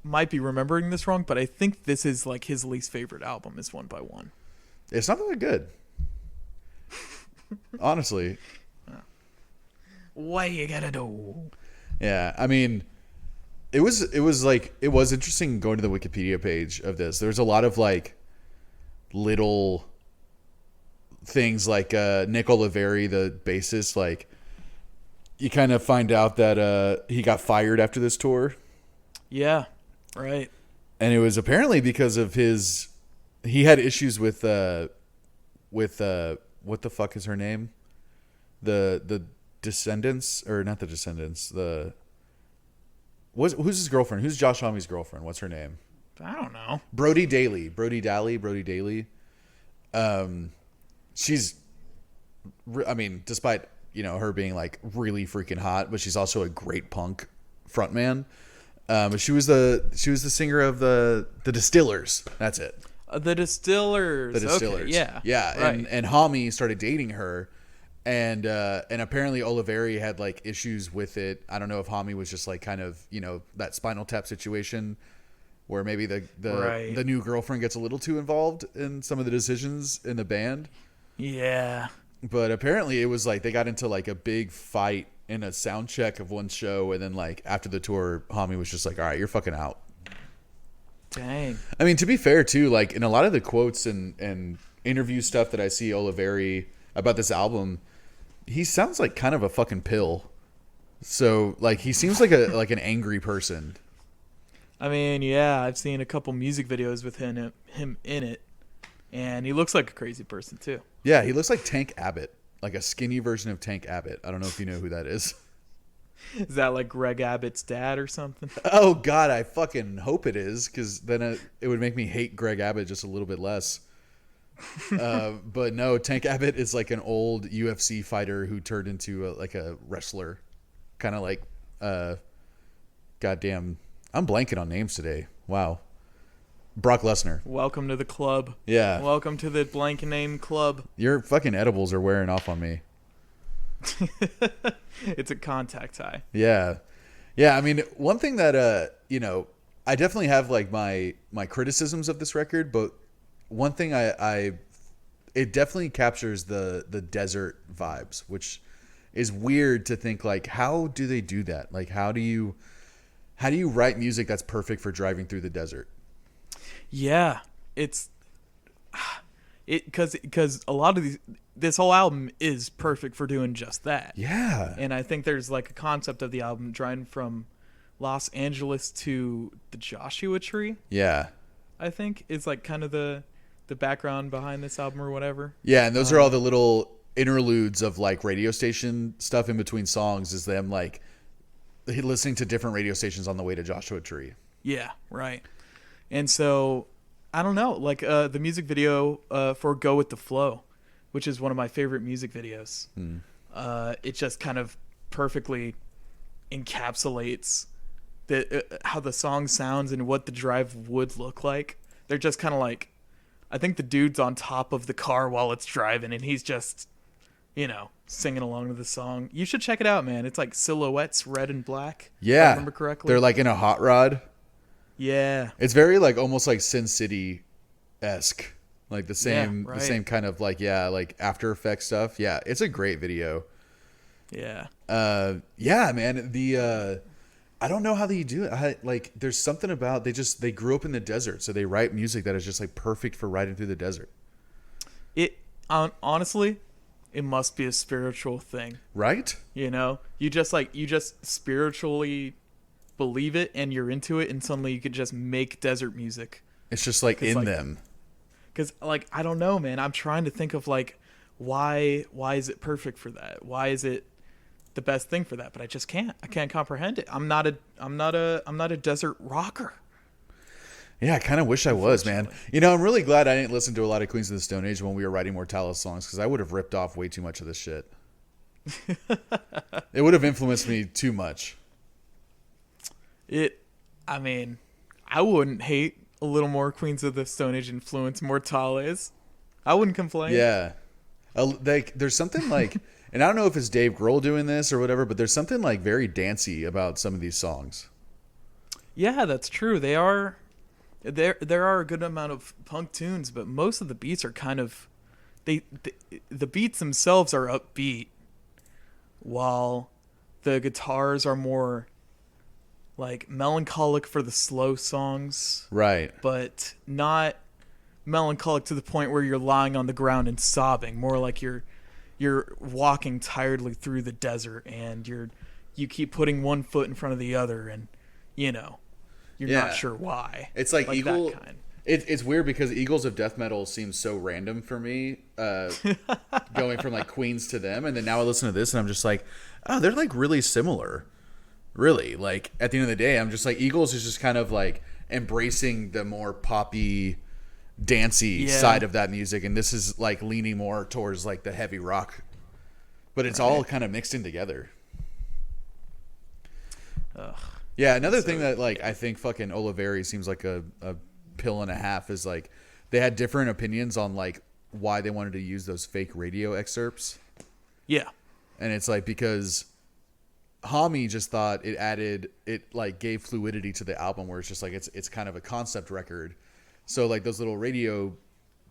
might be remembering this wrong, but I think this is like his least favorite album is One by One. It's not that good. Honestly. What you gotta do? Yeah, I mean, it was interesting going to the Wikipedia page of this. There's a lot of like little things like Nick Oliveri, the bassist, like you kind of find out that he got fired after this tour. Yeah, right. And it was apparently because of he had issues with what the fuck is her name? The Descendants, or not the Descendants, who's his girlfriend? Who's Josh Homme's girlfriend? What's her name? I don't know. Brody Daly. She's, I mean, despite, you know, her being like really freaking hot, but she's also a great punk frontman. She was the singer of the Distillers. That's it. The Distillers. Okay, yeah. Right. And Homme started dating her, and apparently Oliveri had like issues with it. I don't know if Homme was just like kind of, you know, that Spinal Tap situation where maybe the new girlfriend gets a little too involved in some of the decisions in the band. Yeah. But apparently it was like they got into like a big fight in a sound check of one show, and then like after the tour, Homme was just like, all right, you're fucking out. Dang. I mean, to be fair too, like in a lot of the quotes and interview stuff that I see Oliveri about this album, he sounds like kind of a fucking pill. So like he seems like an angry person. I mean, yeah, I've seen a couple music videos with him in it, and he looks like a crazy person too. Yeah, he looks like Tank Abbott, like a skinny version of Tank Abbott. I don't know if you know who that is. Is that like Greg Abbott's dad or something? Oh God, I fucking hope it is, because then it would make me hate Greg Abbott just a little bit less. But no, Tank Abbott is like an old UFC fighter who turned into a wrestler, kind of like goddamn. I'm blanking on names today. Wow. Brock Lesnar. Welcome to the club. Yeah. Welcome to the blank name club. Your fucking edibles are wearing off on me. It's a contact high. Yeah. Yeah, I mean, one thing that you know, I definitely have like my criticisms of this record, but one thing it definitely captures the desert vibes, which is weird to think like, how do they do that? Like how do you write music that's perfect for driving through the desert? Yeah, because a lot of this whole album is perfect for doing just that. Yeah. And I think there's like a concept of the album driving from Los Angeles to the Joshua Tree. Yeah. I think is like kind of the the background behind this album or whatever. Yeah, and those are all the little interludes of like radio station stuff in between songs. Is them like listening to different radio stations on the way to Joshua Tree. Yeah, right. And so I don't know, like the music video for "Go with the Flow," which is one of my favorite music videos. It just kind of perfectly encapsulates how the song sounds and what the drive would look like. They're just kind of like, I think the dude's on top of the car while it's driving, and he's just, singing along to the song. You should check it out, man. It's like silhouettes, red and black. Yeah, if I remember correctly. They're like in a hot rod. Yeah, it's very like almost like Sin City-esque, like the same right. the same kind of like like After Effects stuff. Yeah, it's a great video. Yeah. Yeah, man. I don't know how they do it. Like, there's something about they grew up in the desert, so they write music that is just like perfect for riding through the desert. Honestly, it must be a spiritual thing, right? You just spiritually believe it, and you're into it, and suddenly you could just make desert music. It's just like in them. Because like I don't know, man. I'm trying to think of like why is it perfect for that? Why is it the best thing for that? But I just can't. I can't comprehend it. I'm not a desert rocker. Yeah, I kind of wish I was, man. I'm really glad I didn't listen to a lot of Queens of the Stone Age when we were writing Mortalis songs, because I would have ripped off way too much of this shit. It would have influenced me too much. I mean, I wouldn't hate a little more Queens of the Stone Age influence Mortales. I wouldn't complain. Yeah. There's something like, and I don't know if it's Dave Grohl doing this or whatever, but there's something like very dancey about some of these songs. Yeah, that's true. There are a good amount of punk tunes, but most of the beats are kind of the beats themselves are upbeat, while the guitars are more like melancholic for the slow songs. Right. But not melancholic to the point where you're lying on the ground and sobbing. More like you're walking tiredly through the desert, and you keep putting one foot in front of the other, and you're not sure why. It's like Eagle. That kind. It's weird because Eagles of Death Metal seems so random for me, going from like Queens to them, and then now I listen to this and I'm just like, oh, they're like really similar. Really, like at the end of the day, I'm just like, Eagles is just kind of like embracing the more poppy, dancey side of that music, and this is like leaning more towards like the heavy rock, but it's all kind of mixed in together. Ugh. Yeah, another thing that like I think fucking Oliveri seems like a pill and a half is like they had different opinions on like why they wanted to use those fake radio excerpts. Yeah, and it's like because Hami just thought it like gave fluidity to the album, where it's just like it's kind of a concept record, so like those little radio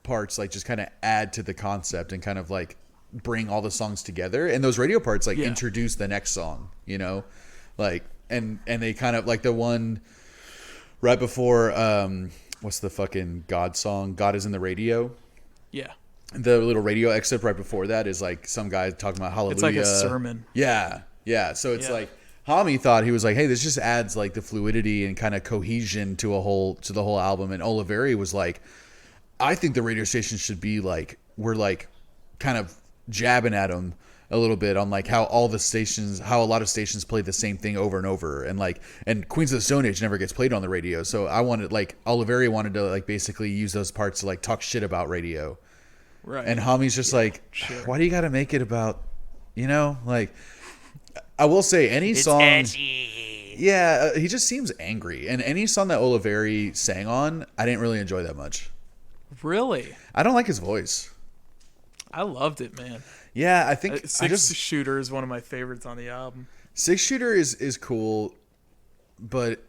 parts like just kind of add to the concept and kind of like bring all the songs together, and those radio parts like introduce the next song, like and they kind of like the one right before what's the fucking God song, God Is in the Radio. Yeah, the little radio excerpt right before that is like some guy talking about hallelujah. It's like a sermon. Yeah, so it's like Hami thought, he was like, hey, this just adds like the fluidity and kind of cohesion to the whole album. And Oliveri was like, I think the radio station should be like, we're like kind of jabbing at them a little bit on like how a lot of stations play the same thing over and over, and Queens of the Stone Age never gets played on the radio. So I wanted like Oliveri wanted to like basically use those parts to like talk shit about radio. Right. And Hami's just why do you got to make it about, like, I will say any song. Edgy. Yeah, he just seems angry. And any song that Oliveri sang on, I didn't really enjoy that much. Really? I don't like his voice. I loved it, man. Yeah, I think Six Shooter is one of my favorites on the album. Six Shooter is cool, but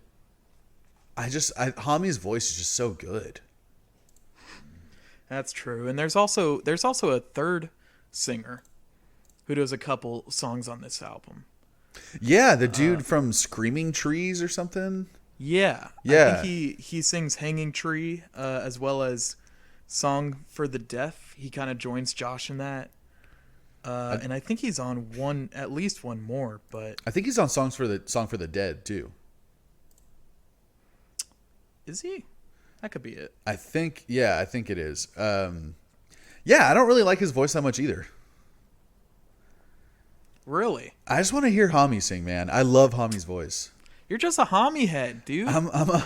Hami's voice is just so good. That's true. And there's also a third singer who does a couple songs on this album. Yeah, the dude from Screaming Trees or something. Yeah. I think he sings Hanging Tree, as well as Song for the Deaf. He kind of joins Josh in that. And I think he's on at least one more, but I think he's on Song for the Dead too. Is he? That could be it. I think it is. Yeah, I don't really like his voice that much either. Really? I just want to hear Hami sing, man. I love Hami's voice. You're just a Hami head, dude. I'm a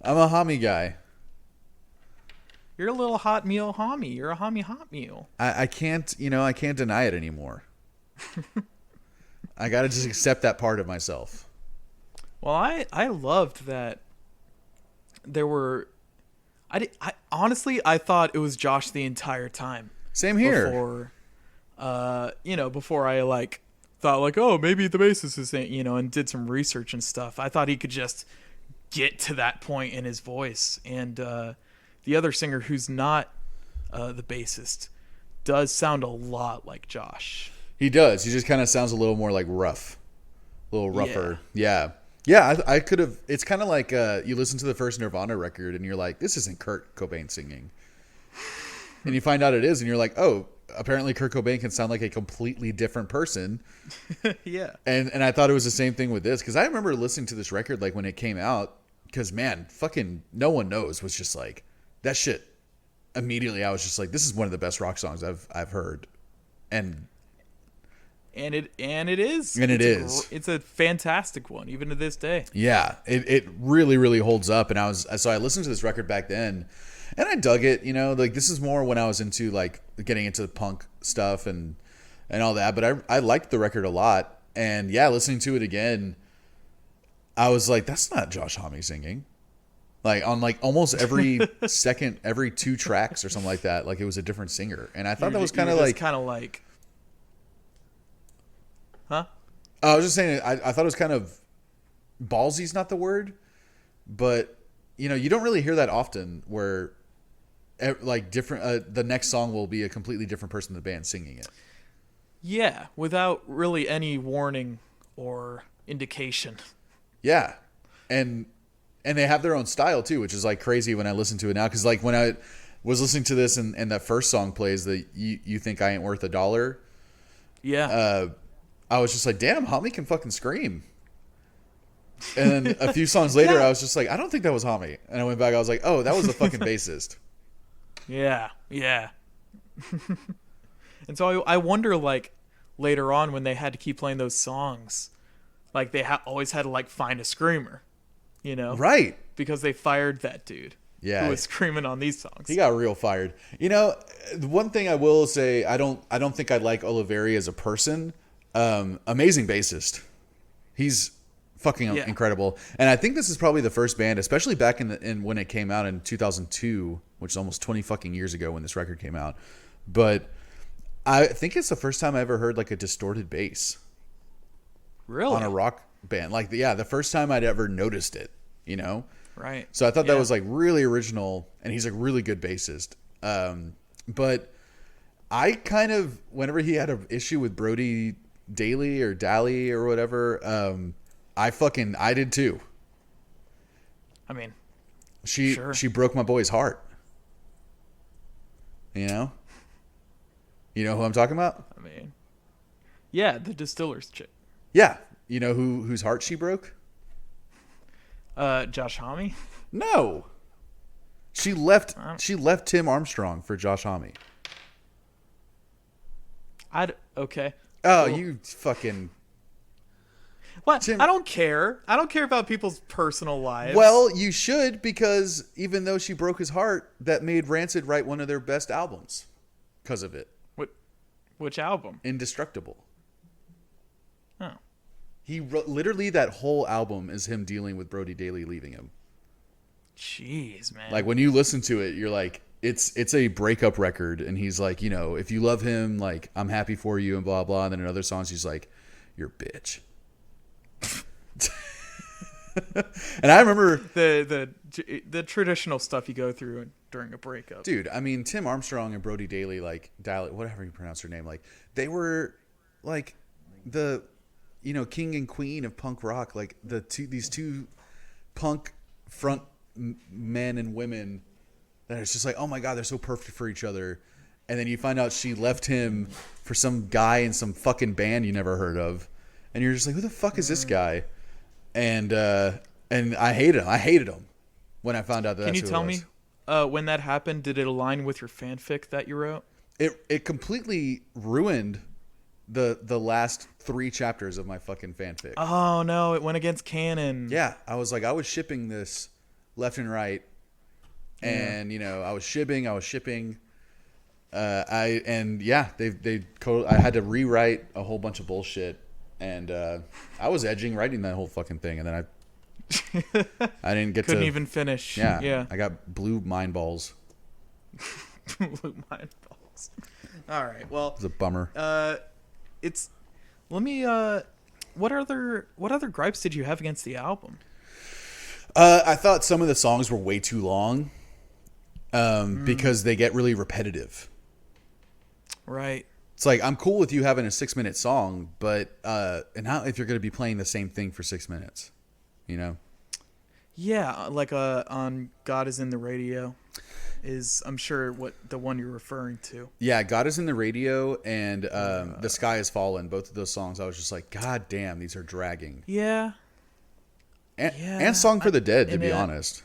Hami guy. You're a little hot meal Hami. You're a Hami hot meal. I can't deny it anymore. I got to just accept that part of myself. Well, I loved that there were... I honestly, I thought it was Josh the entire time. Same here. Before I, like, thought, like, oh, maybe the bassist is, and did some research and stuff. I thought he could just get to that point in his voice. And the other singer who's not the bassist does sound a lot like Josh. He does. He just kind of sounds a little more, like, rough. A little rougher. Yeah, I could have... It's kind of like you listen to the first Nirvana record and you're like, this isn't Kurt Cobain singing. And you find out it is and you're like, oh, apparently Kurt Cobain can sound like a completely different person. Yeah. And I thought it was the same thing with this. Because I remember listening to this record like when it came out. Because, man, fucking No One Knows was just like... That shit... Immediately I was just like, this is one of the best rock songs I've heard. And it is. It's a fantastic one, even to this day. Yeah, it really, really holds up. And I listened to this record back then, and I dug it. Like this is more when I was into like getting into punk stuff and all that. But I liked the record a lot, and yeah, listening to it again, I was like, that's not Josh Homme singing. Like on like almost every every 2 tracks or something like that, like it was a different singer, and I thought that was kind of like. Huh? I was just saying, I thought it was kind of ballsy's not the word, but you don't really hear that often where like different the next song will be a completely different person in the band singing it. Yeah, without really any warning or indication. Yeah, and they have their own style too, which is like crazy when I listen to it now. Because like when I was listening to this and that first song plays, the you think I ain't worth $1. Yeah. I was just like, damn, Hami can fucking scream. And then a few songs later, yeah. I was just like, I don't think that was Hami. And I went back, I was like, oh, that was the fucking bassist. Yeah. And so I wonder, like, later on when they had to keep playing those songs, like, they always had to, like, find a screamer, Right. Because they fired that dude. Yeah. Who was screaming on these songs. He got real fired. The one thing I will say, I don't think I like Oliveri as a person. Amazing bassist. He's fucking incredible. And I think this is probably the first band, especially back in when it came out in 2002, which is almost 20 fucking years ago when this record came out. But I think it's the first time I ever heard like a distorted bass. Really? On a rock band. Like, yeah, the first time I'd ever noticed it, Right. So I thought that was like really original, and he's a really good bassist. But I kind of, whenever he had an issue with Brody Daly or Daly or whatever, I did too. I mean, she broke my boy's heart. You know who I'm talking about? I mean, yeah, the Distillers chick. Yeah, you know whose heart she broke? Josh Homme? No. She left Tim Armstrong for Josh Homme. Okay. Oh, cool. You fucking... What? I don't care. I don't care about people's personal lives. Well, you should, because even though she broke his heart, that made Rancid write one of their best albums because of it. Which album? Indestructible. Oh. He literally, that whole album is him dealing with Brody Daly leaving him. Jeez, man. Like, when you listen to it, you're like, it's a breakup record, and he's like, if you love him, like, I'm happy for you, and blah, blah. And then in other songs, he's like, you're a bitch. And I remember the traditional stuff you go through during a breakup. Dude, I mean, Tim Armstrong and Brody Daly, like, whatever you pronounce her name, like, they were like the king and queen of punk rock, like these two punk front men and women that it's just like, oh my god, they're so perfect for each other. And then you find out she left him for some guy in some fucking band you never heard of, and you're just like, who the fuck is this guy? And I hated him. when I found out that Can that's you who tell it me when that happened? Did it align with your fanfic that you wrote? It completely ruined the last 3 chapters of my fucking fanfic. Oh no, it went against canon. Yeah, I was shipping this left and right, and I was shipping. I had to rewrite a whole bunch of bullshit, and I was edging writing that whole fucking thing, and then I didn't get couldn't even finish. Yeah. I got blue mind balls. Blue mind balls. All right. Well, It's a bummer. What other gripes did you have against the album? I thought some of the songs were way too long, because they get really repetitive. Right. It's like, I'm cool with you having a 6-minute song, but and not if you're going to be playing the same thing for 6 minutes, Yeah, like on God Is in the Radio is, I'm sure, what the one you're referring to. Yeah, God Is in the Radio and The Skye Has Fallen, both of those songs, I was just like, God damn, these are dragging. Yeah. And Song for the Dead, to be honest.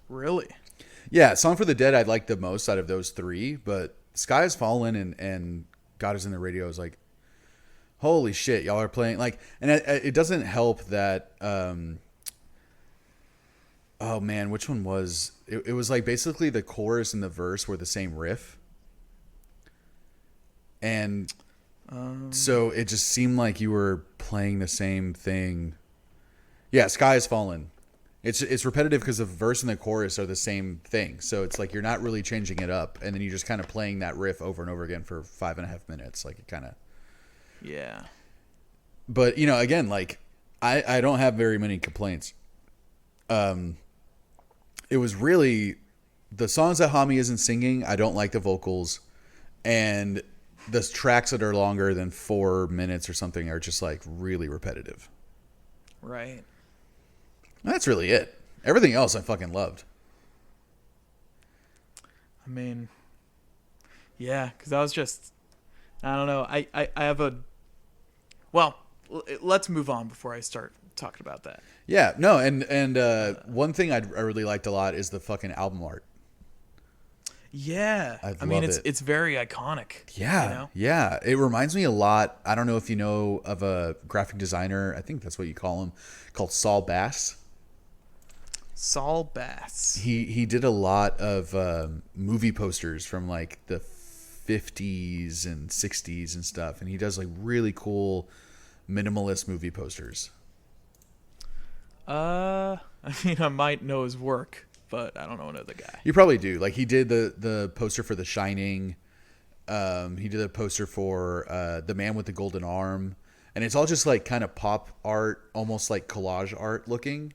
Really? Yeah, Song for the Dead I liked the most out of those 3, but Skye Has Fallen and God Is in the Radio is like, holy shit, y'all are playing like, and it doesn't help that. Oh man, which one was it? It was like basically the chorus and the verse were the same riff, and so it just seemed like you were playing the same thing. Yeah, Skye Has Fallen. It's repetitive because the verse and the chorus are the same thing. So it's like you're not really changing it up, and then you're just kind of playing that riff over and over again for 5.5 minutes. Like it kind of. Yeah. But again, like I don't have very many complaints. It was really the songs that Hami isn't singing. I don't like the vocals, and the tracks that are longer than 4 minutes or something are just like really repetitive. Right. That's really it. Everything else I fucking loved. I mean, yeah, because I was just, I don't know. I have a, well, let's move on before I start talking about that. Yeah, no, and one thing I really liked a lot is the fucking album art. Yeah, I mean it's very iconic. Yeah, yeah, it reminds me a lot. I don't know if you know of a graphic designer. I think that's what you call him, called Saul Bass. Saul Bass. He did a lot of movie posters from like the 50s and 60s and stuff, and he does like really cool minimalist movie posters. I mean, I might know his work, but I don't know another guy. You probably do. Like he did the poster for The Shining. He did a poster for The Man with the Golden Arm, and it's all just like kind of pop art, almost like collage art looking,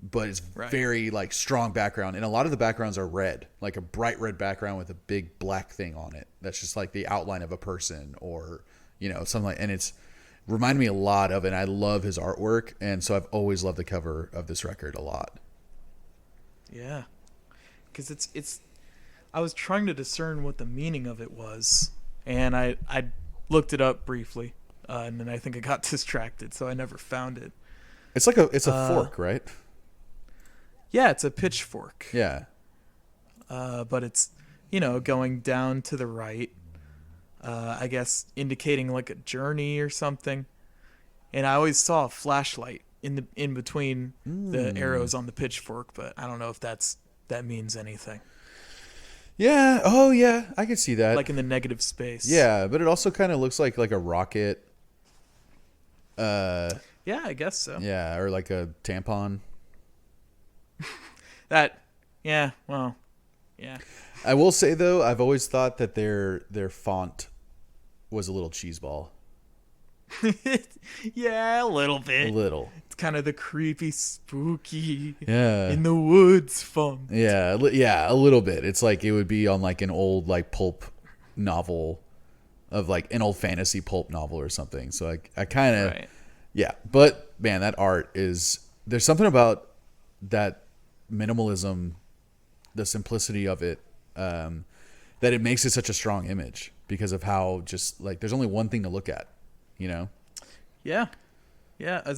but it's very like strong background, and a lot of the backgrounds are red, like a bright red background with a big black thing on it. That's just like the outline of a person or something like, and it's reminded me a lot of it. And I love his artwork, and so I've always loved the cover of this record a lot. Yeah, because it's. I was trying to discern what the meaning of it was, and I looked it up briefly, and then I think I got distracted, so I never found it. It's like a fork, right? Yeah, it's a pitchfork. Yeah. But it's going down to the right. I guess indicating like a journey or something. And I always saw a flashlight in between the arrows on the pitchfork, but I don't know if that means anything. Yeah. Oh, yeah. I could see that. Like in the negative space. Yeah, but it also kind of looks like a rocket. Yeah, I guess so. Yeah, or like a tampon. Yeah. Well, yeah. I will say though, I've always thought that their font was a little cheeseball. Yeah, a little bit. A little. It's kind of the creepy, spooky, yeah, in the woods font. Yeah, a little bit. It's like it would be on like an old like pulp novel, of like an old fantasy pulp novel or something. So I kind of, yeah. But man, that art there's something about that minimalism, the simplicity of it, that it makes it such a strong image because of how just like there's only one thing to look at. Yeah.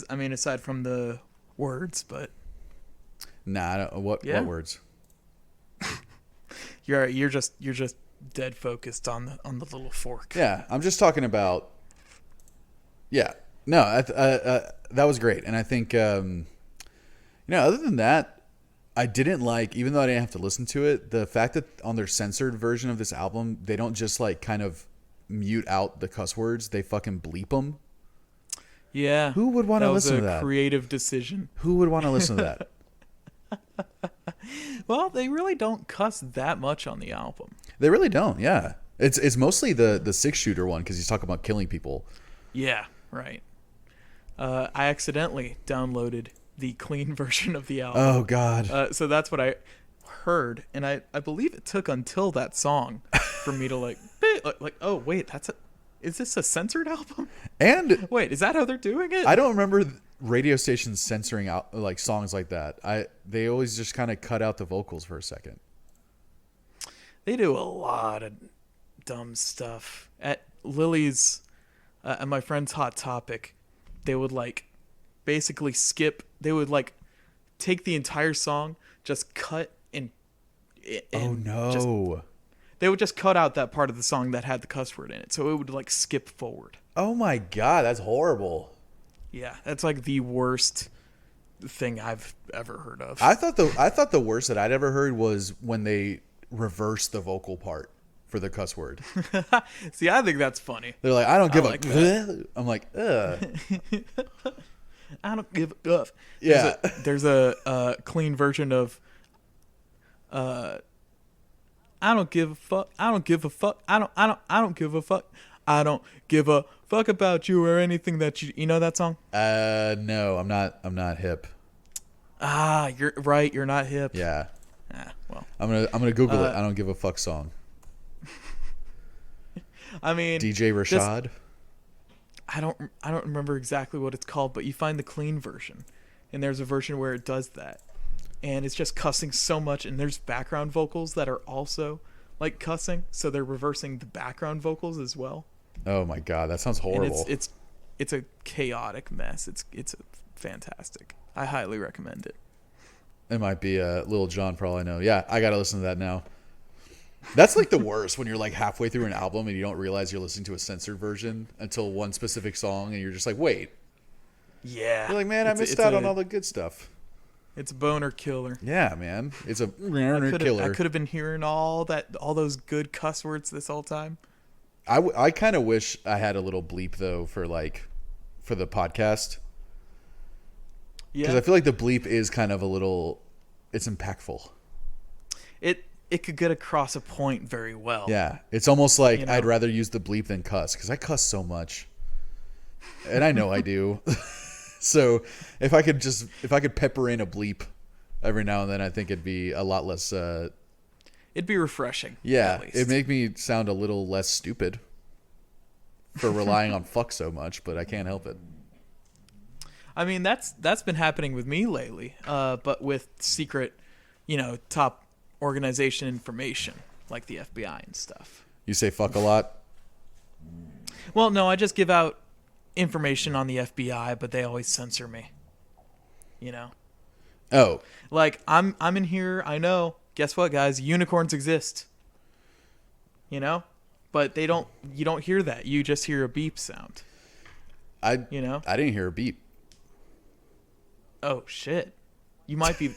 I mean, aside from the words, but Nah, I don't, what words? You're just dead focused on the little fork. Yeah, I'm just talking about. Yeah, no, that was great, and I think other than that, I didn't like, even though I didn't have to listen to it, the fact that on their censored version of this album, they don't just like kind of mute out the cuss words; they fucking bleep them. Yeah, who would want to listen to that? That was a creative decision. Who would want to listen to that? Well, they really don't cuss that much on the album. They really don't. Yeah, it's mostly the 6-shooter one because he's talking about killing people. Yeah, right. I accidentally downloaded the clean version of the album. Oh God. So that's what I heard, and I believe it took until that song for me to like oh wait, is this a censored album? And wait, is that how they're doing it? I don't remember radio stations censoring out like songs like that. They always just kind of cut out the vocals for a second. They do a lot of dumb stuff at Lily's and my friend's Hot Topic. They would like basically skip. They would like take the entire song, just cut and oh no. They would just cut out that part of the song that had the cuss word in it, so it would like skip forward. Oh my God, that's horrible. Yeah, that's like the worst thing I've ever heard of. I thought the worst that I'd ever heard was when they reversed the vocal part for the cuss word. See, I think that's funny. They're like, I don't give a. I'm like, ugh. I don't give a guff. Yeah. There's a clean version of. I don't give a fuck. I don't give a fuck. I don't give a fuck. I don't give a fuck about you or anything that you know that song? No, I'm not hip. Ah, you're right. You're not hip. Yeah. Ah, well. I'm gonna Google it. I don't give a fuck song. I mean, DJ Rashad. I don't remember exactly what it's called, but you find the clean version, and there's a version where it does that, and it's just cussing so much, and there's background vocals that are also like cussing, so they're reversing the background vocals as well. Oh my God, that sounds horrible. And it's a chaotic mess. It's fantastic. I highly recommend it. It might be Lil Jon for all I know. Yeah, I gotta listen to that now. That's like the worst when you're like halfway through an album and you don't realize you're listening to a censored version until one specific song, and you're just like, wait. Yeah. You're like, man, I missed out on all the good stuff. It's a boner killer. Yeah, man. It's a boner killer. I could have been hearing all those good cuss words this whole time. I kind of wish I had a little bleep though for the podcast. Yeah. Because I feel like the bleep is kind of it's impactful. It could get across a point very well. Yeah. It's almost like I'd rather use the bleep than cuss because I cuss so much. And I know I do. So if I could pepper in a bleep every now and then, I think it'd be a lot less. It'd be refreshing. Yeah, it'd make me sound a little less stupid for relying on fuck so much, but I can't help it. I mean, that's been happening with me lately, but with secret, top organization information like the FBI and stuff. You say fuck a lot? Well, no, I just give out information on the FBI, but they always censor me. Oh. Like I'm in here, I know. Guess what, guys? Unicorns exist. But you don't hear that. You just hear a beep sound. I didn't hear a beep. Oh shit. You might be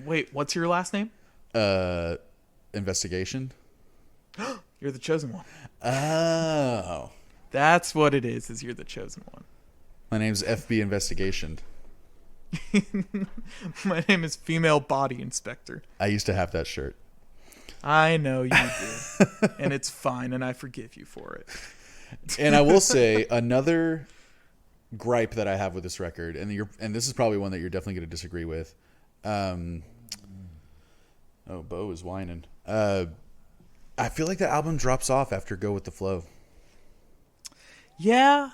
Wait, what's your last name? Investigation. You're the chosen one. Oh. That's what it is you're the chosen one. My name's FB Investigation. My name is Female Body Inspector. I used to have that shirt. I know you do. And it's fine, and I forgive you for it. And I will say another gripe that I have with this record, and this is probably one that you're definitely going to disagree with. Oh, Bo is whining. I feel like the album drops off after Go With The Flow. Yeah,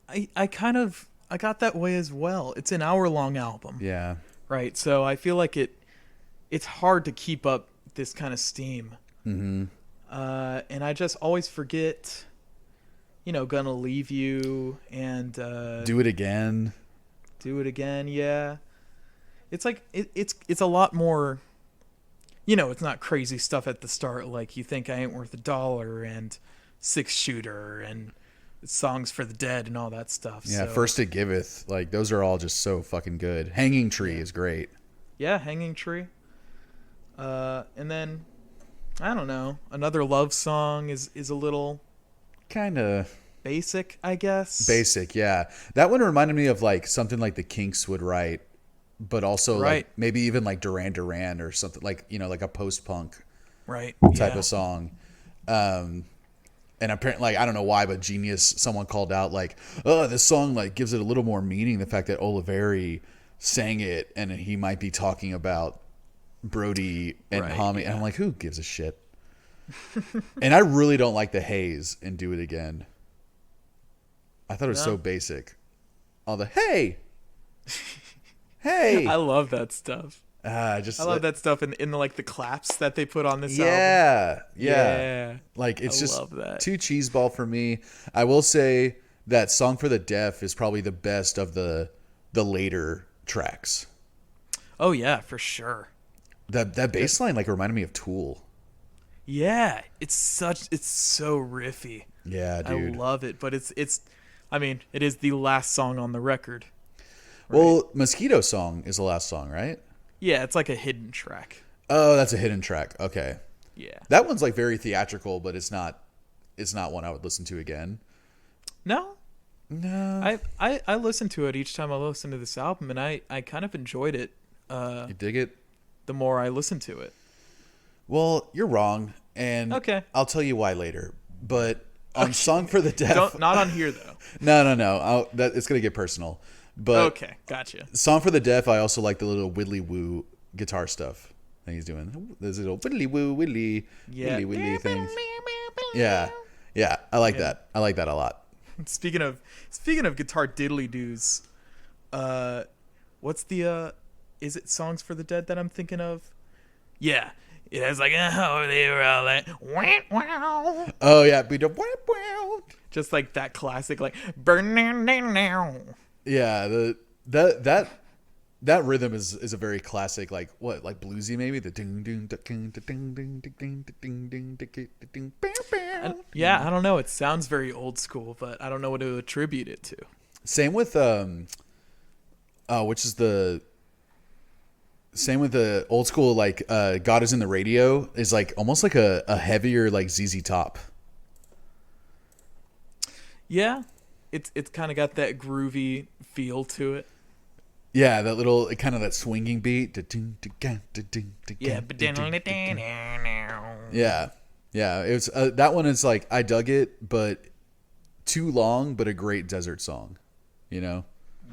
I got that way as well. It's an hour-long album. Yeah. Right, so I feel like it's hard to keep up this kind of steam. Mm-hmm. And I just always forget, Gonna Leave You and... Do It Again. Do It Again, yeah. it's like it's a lot more. You know, it's not crazy stuff at the start like You Think I Ain't Worth a Dollar and Six Shooter and Songs for the Dead and all that stuff. Yeah, so, First It Giveth. Like, those are all just so fucking good. Hanging Tree is great. Yeah, Hanging Tree. And then, I don't know, Another Love Song is a little... Kind of... basic, I guess. Basic, yeah. That one reminded me of like something like the Kinks would write, but also like maybe even like Duran Duran or something like, you know, like a post-punk type of song. And apparently, like, I don't know why, but Genius, someone called out like, oh, this song like gives it a little more meaning. The fact that Oliveri sang it and he might be talking about Brody and Homie. And I'm like, who gives a shit? And I really don't like the Haze and Do It Again. I thought it was so basic. All the hey. I love that stuff. I love that stuff in the, like the claps that they put on this album. Yeah. Like it's just too cheeseball for me. I will say that Song for the Deaf is probably the best of the later tracks. Oh yeah, for sure. That bass line like reminded me of Tool. Yeah, it's so riffy. Yeah, dude. I love it, but it's I mean, it is the last song on the record. Right? Well, Mosquito Song is the last song, right? Yeah, it's like a hidden track. Oh, that's a hidden track. Okay. Yeah. That one's like very theatrical, but it's not one I would listen to again. No. I listen to it each time I listen to this album, and I kind of enjoyed it. You dig it? The more I listen to it. Well, you're wrong, and I'll tell you why later. But on Song for the Deaf... Not on here, though. No. It's going to get personal. But okay, gotcha. Song for the Deaf, I also like the little widdly woo guitar stuff that he's doing. There's a little widdly woo, widdly things. Yeah. I like that. I like that a lot. Speaking of guitar diddly doos, what's the is it Songs for the Dead that I'm thinking of? Yeah. It has like they were all like wow. Oh yeah, just like that classic like burning now. Yeah, that rhythm is a very classic like bluesy maybe the ding ding ding ding ding ding ding ding. Yeah, I don't know. It sounds very old school, but I don't know what to attribute it to. Same with Same with the old school, like God Is in the Radio is like almost like a heavier like ZZ Top. Yeah, it's kind of got that groovy feel to it. Yeah, that little kind of that swinging beat. Yeah. It was that one is like I dug it, but too long, but a great desert song. You know.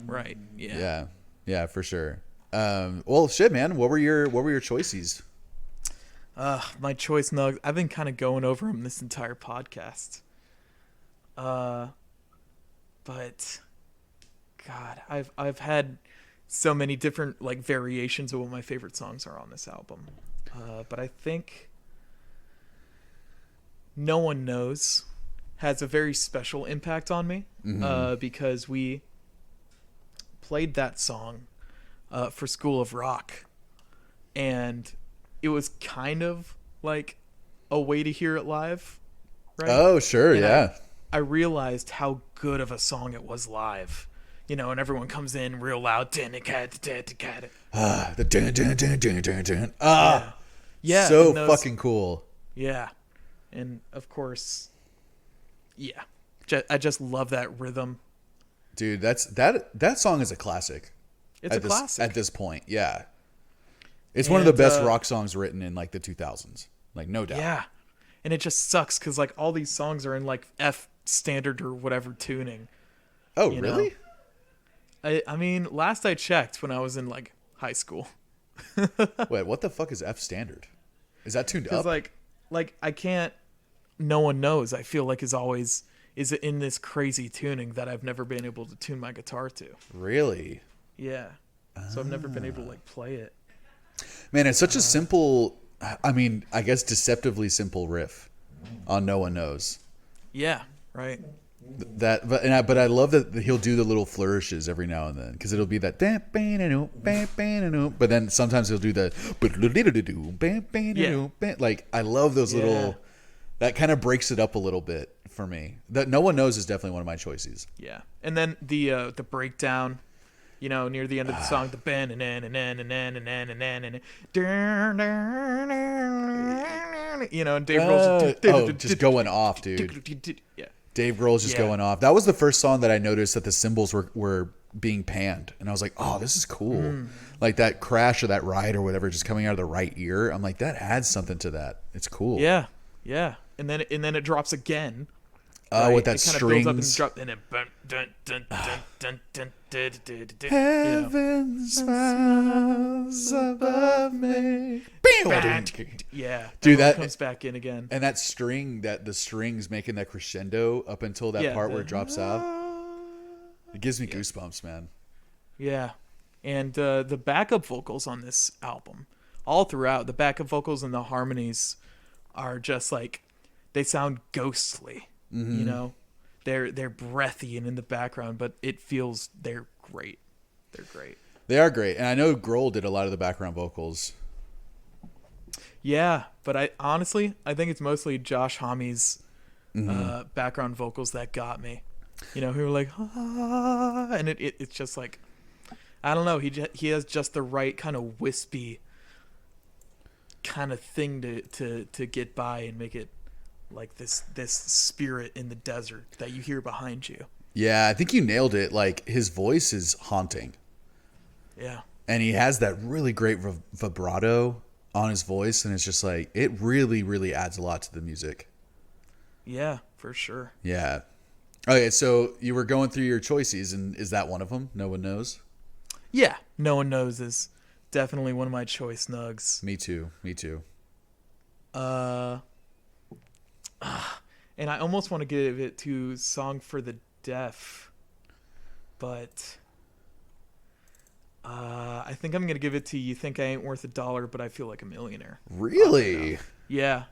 Right. Yeah. Yeah, for sure. Well, shit, man. What were your choices? My choice nugs. I've been kind of going over them this entire podcast. But God, I've had so many different like variations of what my favorite songs are on this album. But I think No One Knows has a very special impact on me. Because we played that song for School of Rock, and it was kind of like a way to hear it live, right? Oh, sure, and yeah. I realized how good of a song it was live, you know, and everyone comes in real loud. The yeah, so fucking cool. Yeah, and of course, yeah, I just love that rhythm, dude. That song is a classic. It's classic at this point. Yeah, it's one of the best rock songs written in like the 2000s, like no doubt. Yeah, and it just sucks because like all these songs are in like F standard or whatever tuning. Oh, really? I mean, last I checked when I was in like high school. Wait, what the fuck is F standard? Is that tuned up? Like I can't. No One Knows. I feel like is in this crazy tuning that I've never been able to tune my guitar to. Really? Yeah. So I've never been able to like play it. Man, it's such a simple, I mean, I guess deceptively simple riff on No One Knows. Yeah, right. But I love that he'll do the little flourishes every now and then because it'll be that but then sometimes he'll do the like I love those little that kind of breaks it up a little bit for me. That No One Knows is definitely one of my choices. Yeah, and then the breakdown, you know, near the end of the song, the ben and you know, and Dave Grohl's just going off, dude. Yeah. Dave Grohl's just going off. That was the first song that I noticed that the cymbals were being panned, and I was like, "Oh, this is cool!" Like that crash or that ride or whatever, just coming out of the right ear. I'm like, that adds something to that. It's cool. Yeah, yeah. And then it drops again. With that strings. Builds up and it Heaven smiles above me. Yeah, dude, that comes back in again. And that string, the strings making that crescendo up until that part where it drops out. It gives me goosebumps, man. Yeah, and the backup vocals on this album, all throughout, the backup vocals and the harmonies are just like, they sound ghostly. You know, they're breathy and in the background, but it feels they're great. They're great. They are great, and I know Grohl did a lot of the background vocals. Yeah, but I think it's mostly Josh Homme's background vocals that got me. You know, who were like, ah, and it's just like, I don't know. He has just the right kind of wispy kind of thing to get by and make it like this spirit in the desert that you hear behind you. Yeah, I think you nailed it. Like, his voice is haunting. Yeah. And he has that really great vibrato on his voice, and it's just like, it really, really adds a lot to the music. Yeah, for sure. Yeah. Okay, so you were going through your choices, and is that one of them? No One Knows? Yeah, No One Knows is definitely one of my choice nugs. Me too. And I almost want to give it to Song for the Deaf, but I think I'm going to give it to You Think I Ain't Worth a Dollar, but I Feel Like a Millionaire. Really? Yeah.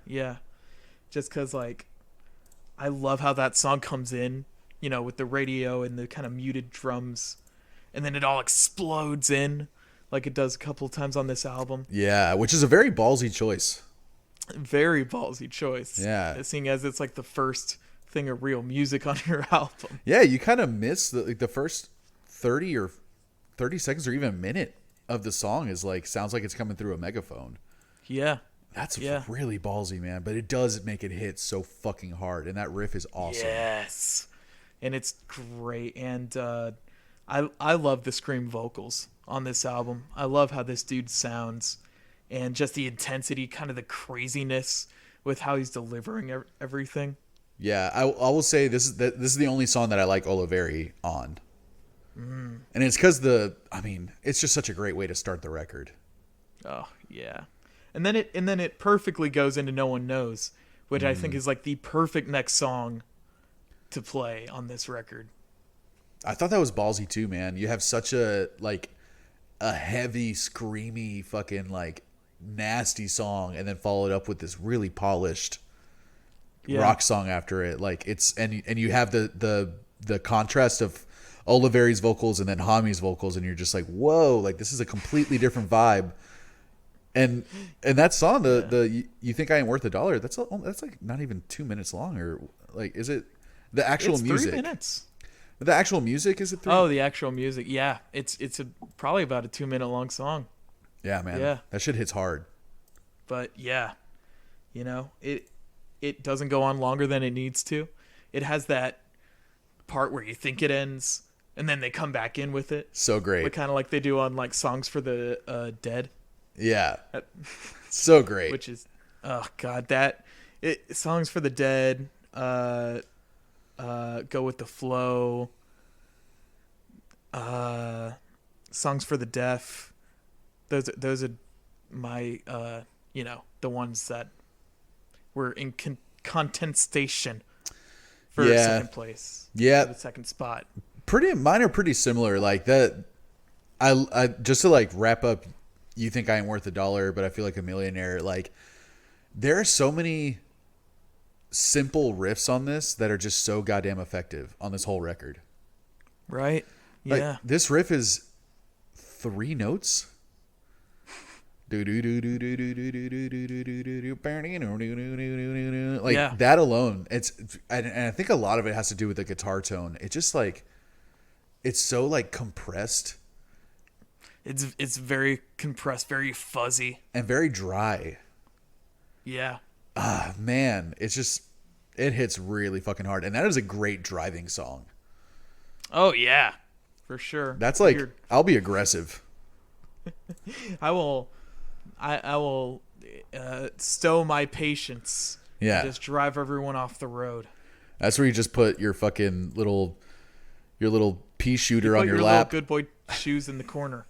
Just because, like, I love how that song comes in, you know, with the radio and the kind of muted drums, and then it all explodes in like it does a couple of times on this album. Yeah, which is a very ballsy choice. Very ballsy choice. Yeah. Seeing as it's like the first thing of real music on your album. Yeah, you kind of miss the first 30 seconds or even a minute of the song is like, sounds like it's coming through a megaphone. Yeah. That's really ballsy, man. But it does make it hit so fucking hard. And that riff is awesome. Yes. And it's great. And I love the scream vocals on this album. I love how this dude sounds. And just the intensity, kind of the craziness with how he's delivering everything. Yeah, I will say this is the only song that I like Oliveri on. And it's because it's just such a great way to start the record. Oh, yeah. And then it perfectly goes into No One Knows, which I think is like the perfect next song to play on this record. I thought that was ballsy too, man. You have such a heavy, screamy, fucking like nasty song, and then followed up with this really polished rock song after it. Like, it's and you have the contrast of Oliveri's vocals and then Homme's vocals, and you're just like, whoa, like this is a completely different vibe. And that song, the You Think I Ain't Worth a Dollar, that's like not even 2 minutes long, or like, is it the actual music? 3 minutes. The actual music, is it 3? Oh, the actual music. Yeah. It's probably about a 2 minute long song. Yeah, man. Yeah. That shit hits hard. But yeah, you know, it doesn't go on longer than it needs to. It has that part where you think it ends and then they come back in with it. So great. Kind of like they do on like Songs for the Dead. Yeah. So great. Which is, oh God, Songs for the Dead, Go with the Flow, Songs for the Deaf. Those are my, the ones that were in contestation for second place. Yeah. For the second spot. Mine are pretty similar. Like that, I just to like wrap up, You Think I Ain't Worth a Dollar, but I Feel Like a Millionaire. Like, there are so many simple riffs on this that are just so goddamn effective on this whole record. Right? Yeah. Like, this riff is 3 notes. Like that alone, and I think a lot of it has to do with the guitar tone. It just like, it's so like compressed. It's very compressed, very fuzzy, and very dry. Yeah. Ah, man, it hits really fucking hard, and that is a great driving song. Oh yeah, for sure. That's like, I'll be aggressive. I will stow my patience. Yeah. And just drive everyone off the road. That's where you just put your fucking your little pea shooter on your lap. Little good boy shoes in the corner.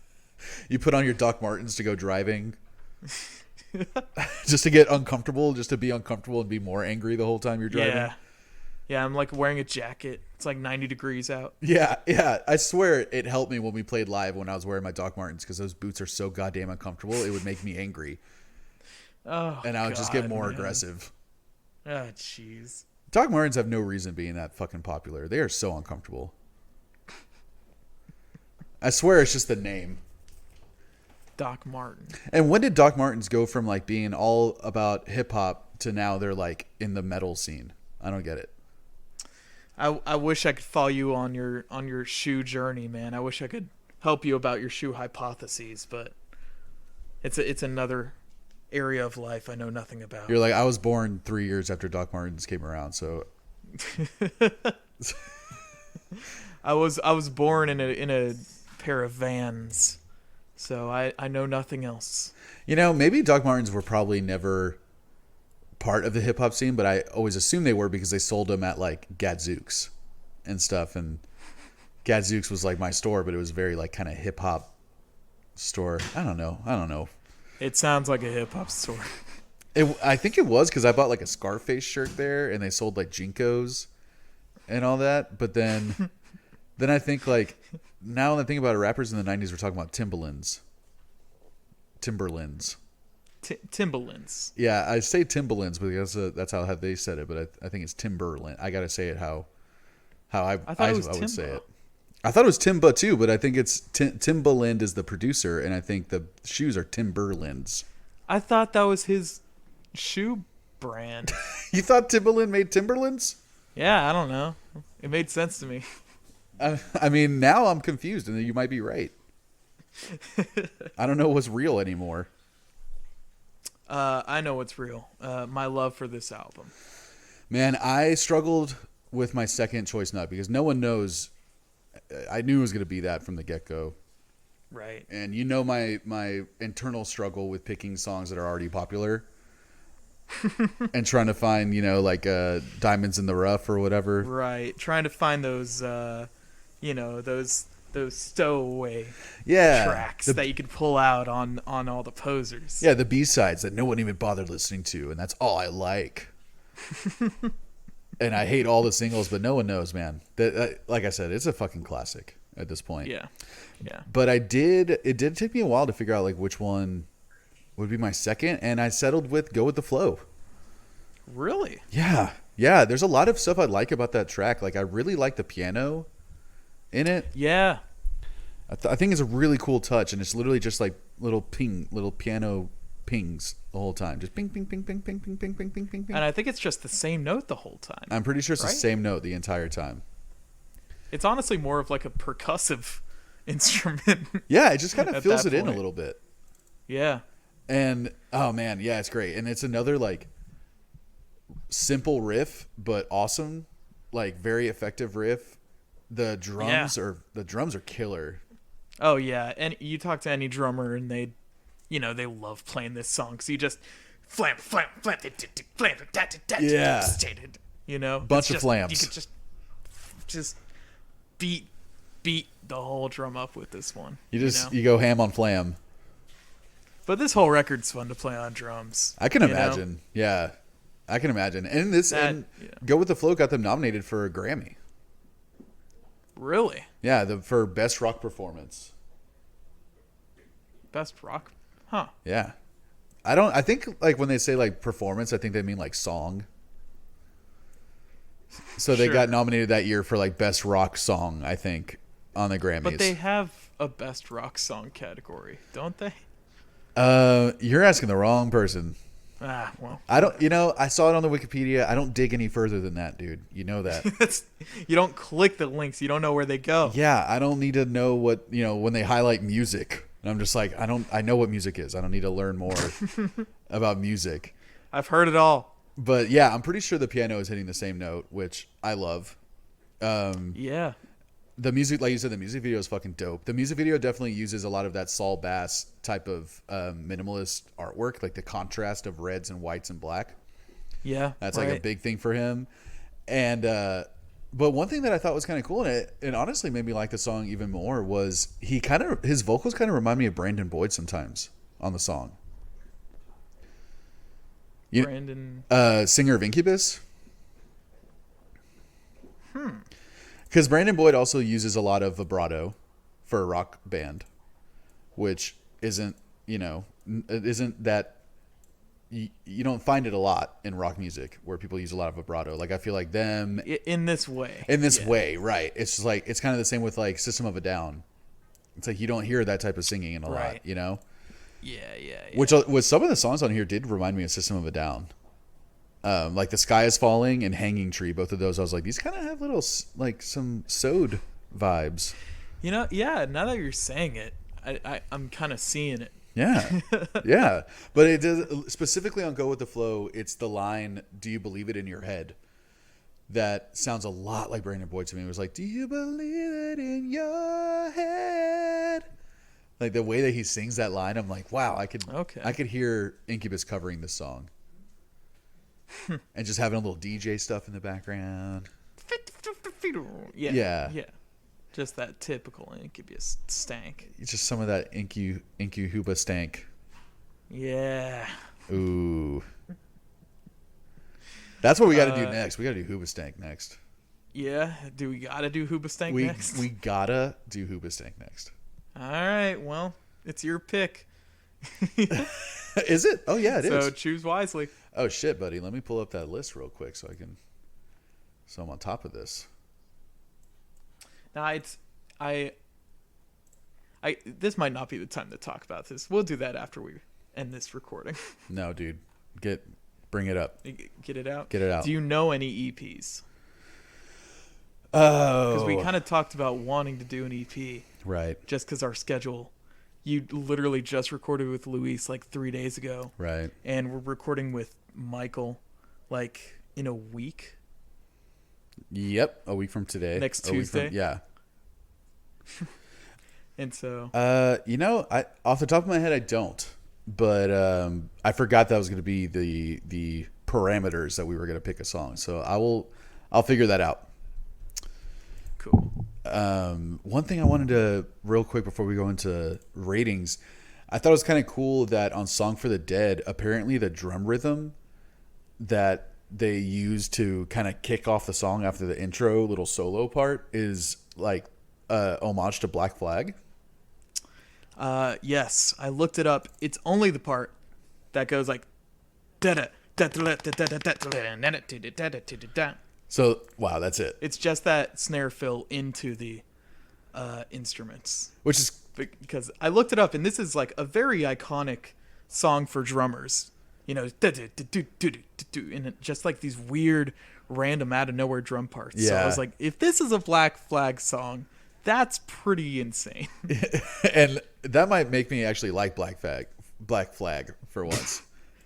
You put on your Doc Martens to go driving. Just to get uncomfortable, just to be uncomfortable and be more angry the whole time you're driving. Yeah, I'm like wearing a jacket. It's like 90 degrees out. Yeah. I swear it helped me when we played live when I was wearing my Doc Martens, because those boots are so goddamn uncomfortable. It would make me angry. Oh, and I would just get more aggressive. Oh, jeez. Doc Martens have no reason being that fucking popular. They are so uncomfortable. I swear it's just the name. Doc Marten. And when did Doc Martens go from like being all about hip hop to now they're like in the metal scene? I don't get it. I wish I could follow you on your shoe journey, man. I wish I could help you about your shoe hypotheses, but it's another area of life I know nothing about. You're like, I was born 3 years after Doc Martens came around, so I was born in a pair of Vans. So I know nothing else. You know, maybe Doc Martens were probably never part of the hip hop scene, but I always assumed they were because they sold them at like Gadzooks and stuff. And Gadzooks was like my store, but it was very like kind of hip hop store. I don't know. It sounds like a hip hop store. I think it was because I bought like a Scarface shirt there, and they sold like Jinkos and all that. But then I think like, now that I think about it, rappers in the 90s were talking about Timberlands. Timberlands. Yeah, I say Timberlands because that's how they said it, but I think it's Timberland. I got to say it how I would say it. I thought it was Timba too, but I think it's Timbaland is the producer, and I think the shoes are Timberlands. I thought that was his shoe brand. You thought Timbaland made Timberlands? Yeah, I don't know. It made sense to me. I mean, now I'm confused, and you might be right. I don't know what's real anymore. I know what's real. My love for this album. Man, I struggled with my second choice nut because no one knows. I knew it was going to be that from the get-go. Right. And you know my internal struggle with picking songs that are already popular. And trying to find, like diamonds in the rough or whatever. Right. Trying to find those those stowaway tracks that you could pull out on all the posers. Yeah, the B-sides that no one even bothered listening to, and that's all I like. And I hate all the singles, but no one knows, man. That, like I said, it's a fucking classic at this point. Yeah. But it did take me a while to figure out like which one would be my second, and I settled with Go With The Flow. Really? Yeah. There's a lot of stuff I like about that track. Like I really like the piano in it. Yeah. I think it's a really cool touch, and it's literally just like little piano pings the whole time. Just ping, ping, ping, ping, ping, ping, ping, ping, ping, ping. And I think it's just the same note the whole time. I'm pretty sure it's the same note the entire time. It's honestly more of like a percussive instrument. Yeah, it just kind of fills it in a little bit. Yeah. And oh man, yeah, it's great. And it's another like simple riff, but awesome, like very effective riff. The drums are killer. Oh yeah, and you talk to any drummer and they love playing this song. So you just flam, yeah, bunch of flams. You could just beat the whole drum up with this one. You go ham on flam. But this whole record's fun to play on drums. I can imagine. Yeah, I can imagine. And Go With The Flow got them nominated for a Grammy. Really? Yeah, for best rock performance. Best rock? Huh. Yeah. I think like when they say like performance, I think they mean like song. So they got nominated that year for like best rock song, I think, on the Grammys. But they have a best rock song category, don't they? You're asking the wrong person. Well. I don't, I saw it on the Wikipedia. I don't dig any further than that, dude. You know that. You don't click the links. You don't know where they go. Yeah, I don't need to know what, when they highlight music. And I'm just like, I know what music is. I don't need to learn more about music. I've heard it all. But yeah, I'm pretty sure the piano is hitting the same note, which I love. Yeah. The music, like you said, the music video is fucking dope. The music video definitely uses a lot of that Saul Bass type of minimalist artwork, like the contrast of reds and whites and black. Yeah, that's like a big thing for him. And but one thing that I thought was kind of cool, and honestly made me like the song even more, was his vocals kind of remind me of Brandon Boyd sometimes on the song. Brandon, singer of Incubus. Because Brandon Boyd also uses a lot of vibrato for a rock band, which isn't, isn't that you don't find it a lot in rock music where people use a lot of vibrato. Like I feel like them in this way. Way, right? It's just like it's kind of the same with like System of a Down. It's like you don't hear that type of singing in a lot, Yeah. Which some of the songs on here did remind me of System of a Down. Like the Skye Has Fallen and Hanging Tree, both of those, I was like, these kind of have little like some Sode vibes. Yeah. Now that you're saying it, I'm kind of seeing it. Yeah, yeah. But it does specifically on "Go with the Flow." It's the line, "Do you believe it in your head?" That sounds a lot like Brandon Boyd to me. It was like, "Do you believe it in your head?" Like the way that he sings that line, I'm like, wow, I could hear Incubus covering this song. And just having a little DJ stuff in the background. Yeah. Just that typical Incubus stank. It's just some of that Incuhuba stank. Yeah. Ooh. That's what we got to do next. We got to do Huba Stank next. Yeah. Do we got to do Huba Stank next? We got to do Huba Stank next. All right. Well, it's your pick. Is it? Oh, yeah, it is. So choose wisely. Oh, shit, buddy. Let me pull up that list real quick so I'm on top of this. Now, this might not be the time to talk about this. We'll do that after we end this recording. No, dude. Bring it up. Get it out? Get it out. Do you know any EPs? Oh. Because we kind of talked about wanting to do an EP. Right. Just because our schedule, you literally just recorded with Luis like 3 days ago. Right. And we're recording with Michael like in a week. Yep. A week from today. Next Tuesday. Yeah. And so. I off the top of my head, I don't. But I forgot that was going to be the parameters that we were going to pick a song. So I'll figure that out. Cool. One thing I wanted to real quick before we go into ratings, I thought it was kind of cool that on Song for the Dead, apparently the drum rhythm that they use to kind of kick off the song after the intro little solo part is like homage to Black Flag. Yes, I looked it up. It's only the part that goes like so wow, that's it. It's just that snare fill into the instruments, which is because I looked it up, and this is like a very iconic song for drummers. And just like these weird, random out of nowhere drum parts. Yeah. So I was like, if this is a Black Flag song, that's pretty insane. And that might make me actually like Black Flag for once.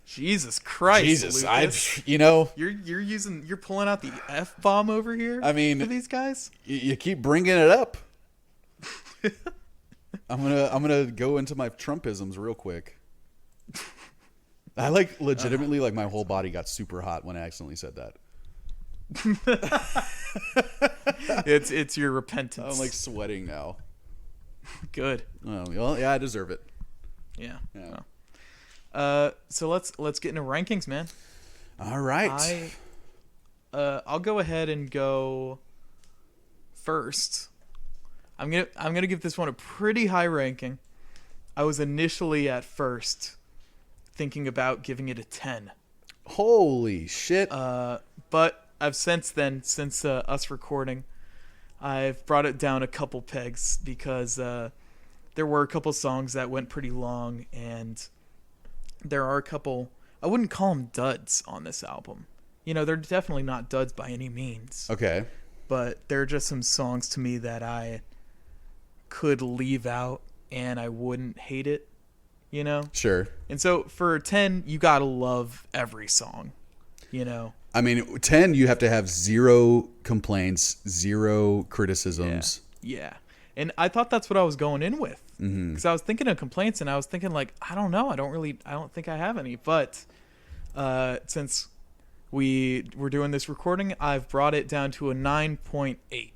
Jesus Christ, Jesus, Lucas. You're pulling out the F-bomb over here. I mean, for these guys. You keep bringing it up. I'm gonna go into my Trumpisms real quick. I legitimately my whole body got super hot when I accidentally said that. It's your repentance. I'm sweating now. Good. Oh, well, yeah, I deserve it. Yeah. Well. So let's get into rankings, man. All right. I'll go ahead and go first. I'm gonna give this one a pretty high ranking. I was initially at first thinking about giving it a 10. Holy shit. But I've since us recording, I've brought it down a couple pegs because there were a couple songs that went pretty long, and there are a couple, I wouldn't call them duds on this album. They're definitely not duds by any means. Okay. But there are just some songs to me that I could leave out and I wouldn't hate it, Sure. And so for 10, you gotta love every song, I mean, 10, you have to have 0 complaints, 0 criticisms. Yeah. And I thought that's what I was going in with. Because I was thinking of complaints, and I was thinking, like, I don't know. I don't think I have any. But since we're doing this recording, I've brought it down to a 9.8.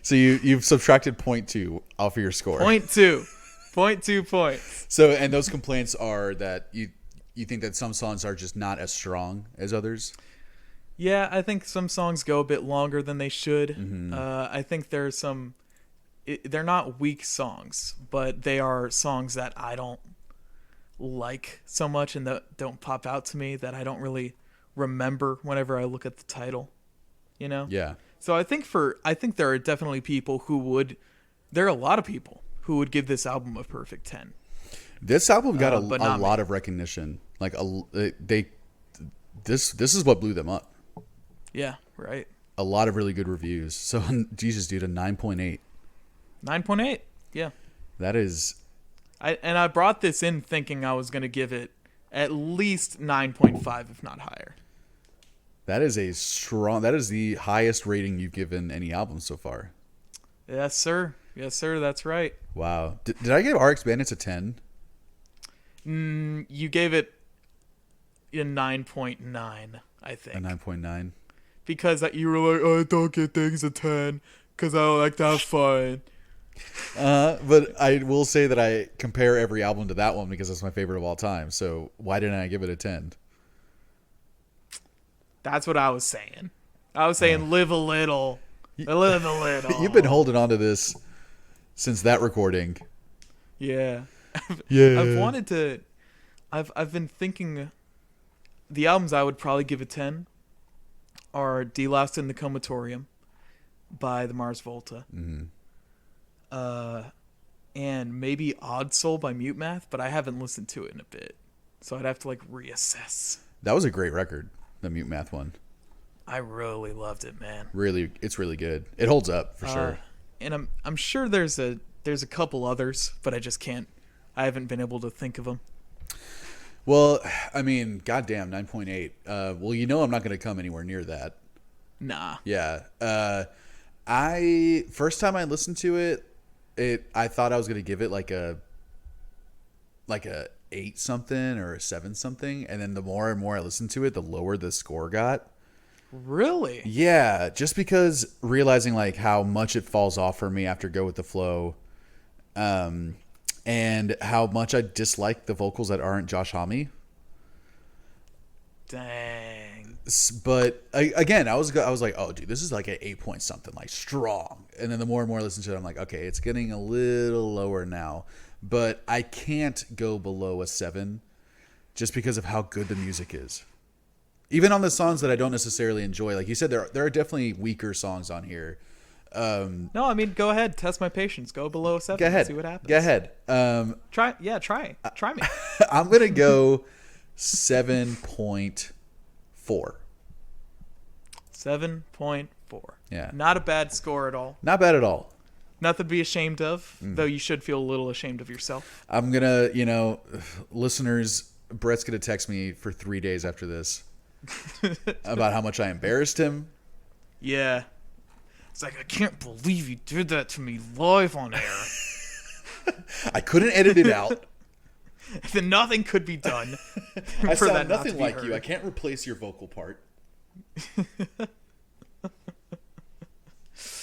So you've subtracted 0.2 off of your score. 0.2. 0.2 points. So, and those complaints are that you think that some songs are just not as strong as others? Yeah, I think some songs go a bit longer than they should. I think there's some... they're not weak songs, but they are songs that I don't like so much and that don't pop out to me, that I don't really remember whenever I look at the title, Yeah. So I think there are definitely people there are a lot of people who would give this album a perfect 10. This album got a lot me. of recognition. Like this is what blew them up. Yeah, right. A lot of really good reviews. So Jesus, dude, a 9.8. 9.8. Yeah. That is. I brought this in thinking I was going to give it at least 9.5, if not higher. That is the highest rating you've given any album so far. Yes, sir. Yes, sir. That's right. Wow. Did I give RX Bandits a 10? You gave it a 9.9, I think. A 9.9? Because you were like, oh, I don't give things a 10 because I don't like to have fun. But I will say that I compare every album to that one because it's my favorite of all time. So why didn't I give it a 10? That's what I was saying. I was saying live a little. Live a little. You've been holding on to this since that recording. Yeah. Yeah. I've been thinking the albums I would probably give a 10 are D-Loused in the Comatorium by the Mars Volta. And maybe Odd Soul by Mute Math, but I haven't listened to it in a bit. So I'd have to reassess. That was a great record, the Mute Math one. I really loved it, man. Really, it's really good. It holds up for sure. And I'm sure there's a couple others, but I haven't been able to think of them. Well, I mean, goddamn, 9.8. Well, I'm not going to come anywhere near that. Nah. Yeah. First time I listened to it, I thought I was going to give it like a 8 something or a 7 something, and then the more and more I listened to it, the lower the score got. Really? Yeah, just because realizing how much it falls off for me after Go With The Flow, and how much I dislike the vocals that aren't Josh Homme. Dang. But again, I was like, oh, dude, this is like an 8 point something, strong. And then the more and more I listen to it, I'm like, okay, it's getting a little lower now. But I can't go below a 7 just because of how good the music is. Even on the songs that I don't necessarily enjoy. Like you said, there are definitely weaker songs on here. No, I mean, go ahead. Test my patience. Go below a 7 go ahead. And see what happens. Go ahead. Try me. I'm going to go 7.4. 7.4. Yeah. Not a bad score at all. Not bad at all. Nothing to be ashamed of, though you should feel a little ashamed of yourself. I'm going to, listeners, Brett's going to text me for 3 days after this about how much I embarrassed him. Yeah. It's like, I can't believe you did that to me live on air. I couldn't edit it out. Then nothing could be done. I sound nothing like you. I can't replace your vocal part.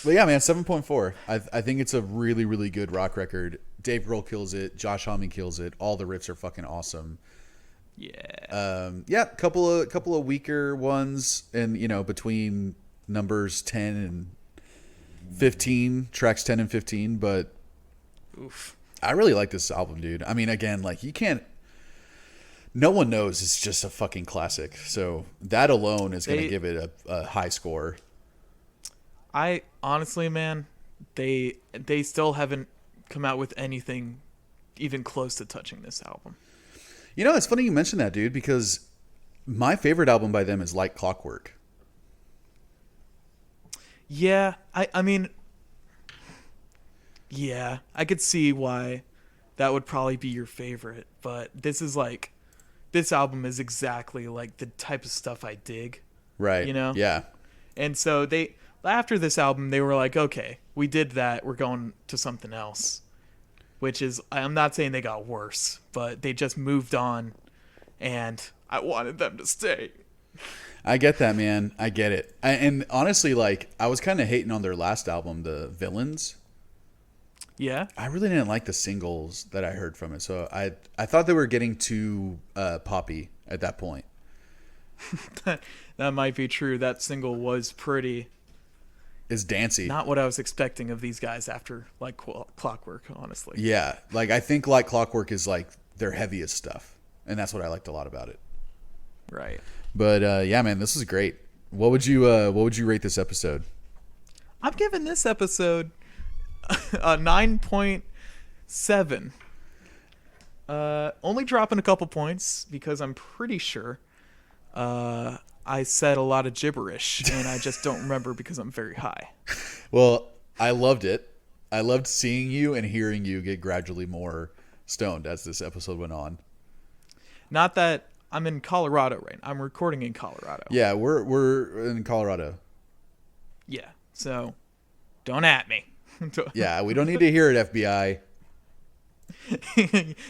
But yeah, man, 7.4. I think it's a really, really good rock record. Dave Grohl kills it. Josh Homme kills it. All the riffs are fucking awesome. Yeah. Yeah, couple of weaker ones, and between numbers 10 and 15, tracks 10 and 15, but oof. I really like this album, dude. I mean, again, you can't No One Knows is just a fucking classic. So that alone is going to give it a high score. I honestly, man, they still haven't come out with anything even close to touching this album. You know, it's funny you mentioned that, dude, because my favorite album by them is Like Clockwork. Yeah, I mean, yeah, I could see why that would probably be your favorite, but this album is exactly like the type of stuff I dig. Right. You know? Yeah. And so after this album, they were like, okay, we did that. We're going to something else. Which is, I'm not saying they got worse, but they just moved on, and I wanted them to stay. I get that, man. I get it. And honestly, like, I was kind of hating on their last album, The Villains. Yeah? I really didn't like the singles that I heard from it, so I thought they were getting too poppy at that point. That might be true. That single was pretty... It's dancey. Not what I was expecting of these guys after Like Clockwork, honestly. Yeah, like I think Like Clockwork is like their heaviest stuff, and that's what I liked a lot about it. Right. But yeah, man, this is great. What would you rate this episode? I'm giving this episode a 9.7. Only dropping a couple points because I'm pretty sure I said a lot of gibberish, and I just don't remember because I'm very high. Well, I loved it. I loved seeing you and hearing you get gradually more stoned as this episode went on. Not that I'm in Colorado right now. I'm recording in Colorado. Yeah, we're in Colorado. Yeah, so don't at me. Yeah, we don't need to hear it, FBI.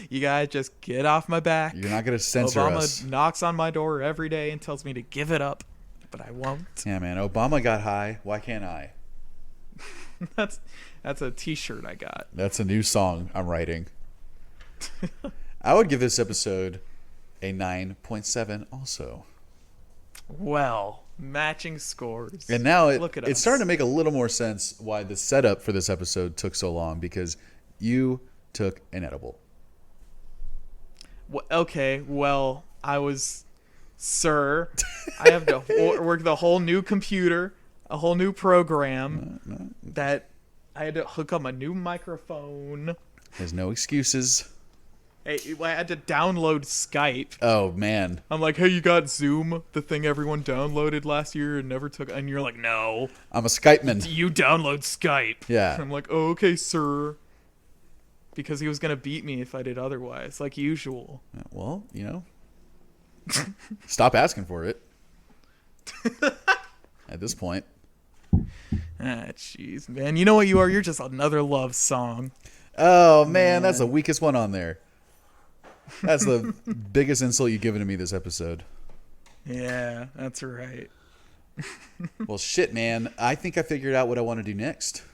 You guys just get off my back. You're not going to censor us. Obama knocks on my door every day and tells me to give it up, but I won't. Yeah, man. Obama got high. Why can't I? That's a t-shirt I got. That's a new song I'm writing. I would give this episode a 9.7 also. Well, matching scores. And now Look at it's us. starting to make a little more sense why the setup for this episode took so long, because you took an edible. Well, okay, well, I have to work the whole new computer, a whole new program that I had to hook up a new microphone. There's no excuses. Hey, I had to download Skype. Oh, man. I'm like, hey, you got Zoom, the thing everyone downloaded last year and never took, and you're like, no. I'm a Skype man. You download Skype. Yeah. I'm like, oh, okay, sir. Because he was going to beat me if I did otherwise, like usual. Well, you know, stop asking for it at this point. Ah, jeez, man. You know what you are? You're just another love song. Oh, man, that's the weakest one on there. That's the biggest insult you've given to me this episode. Yeah, that's right. Well, shit, man. I think I figured out what I want to do next.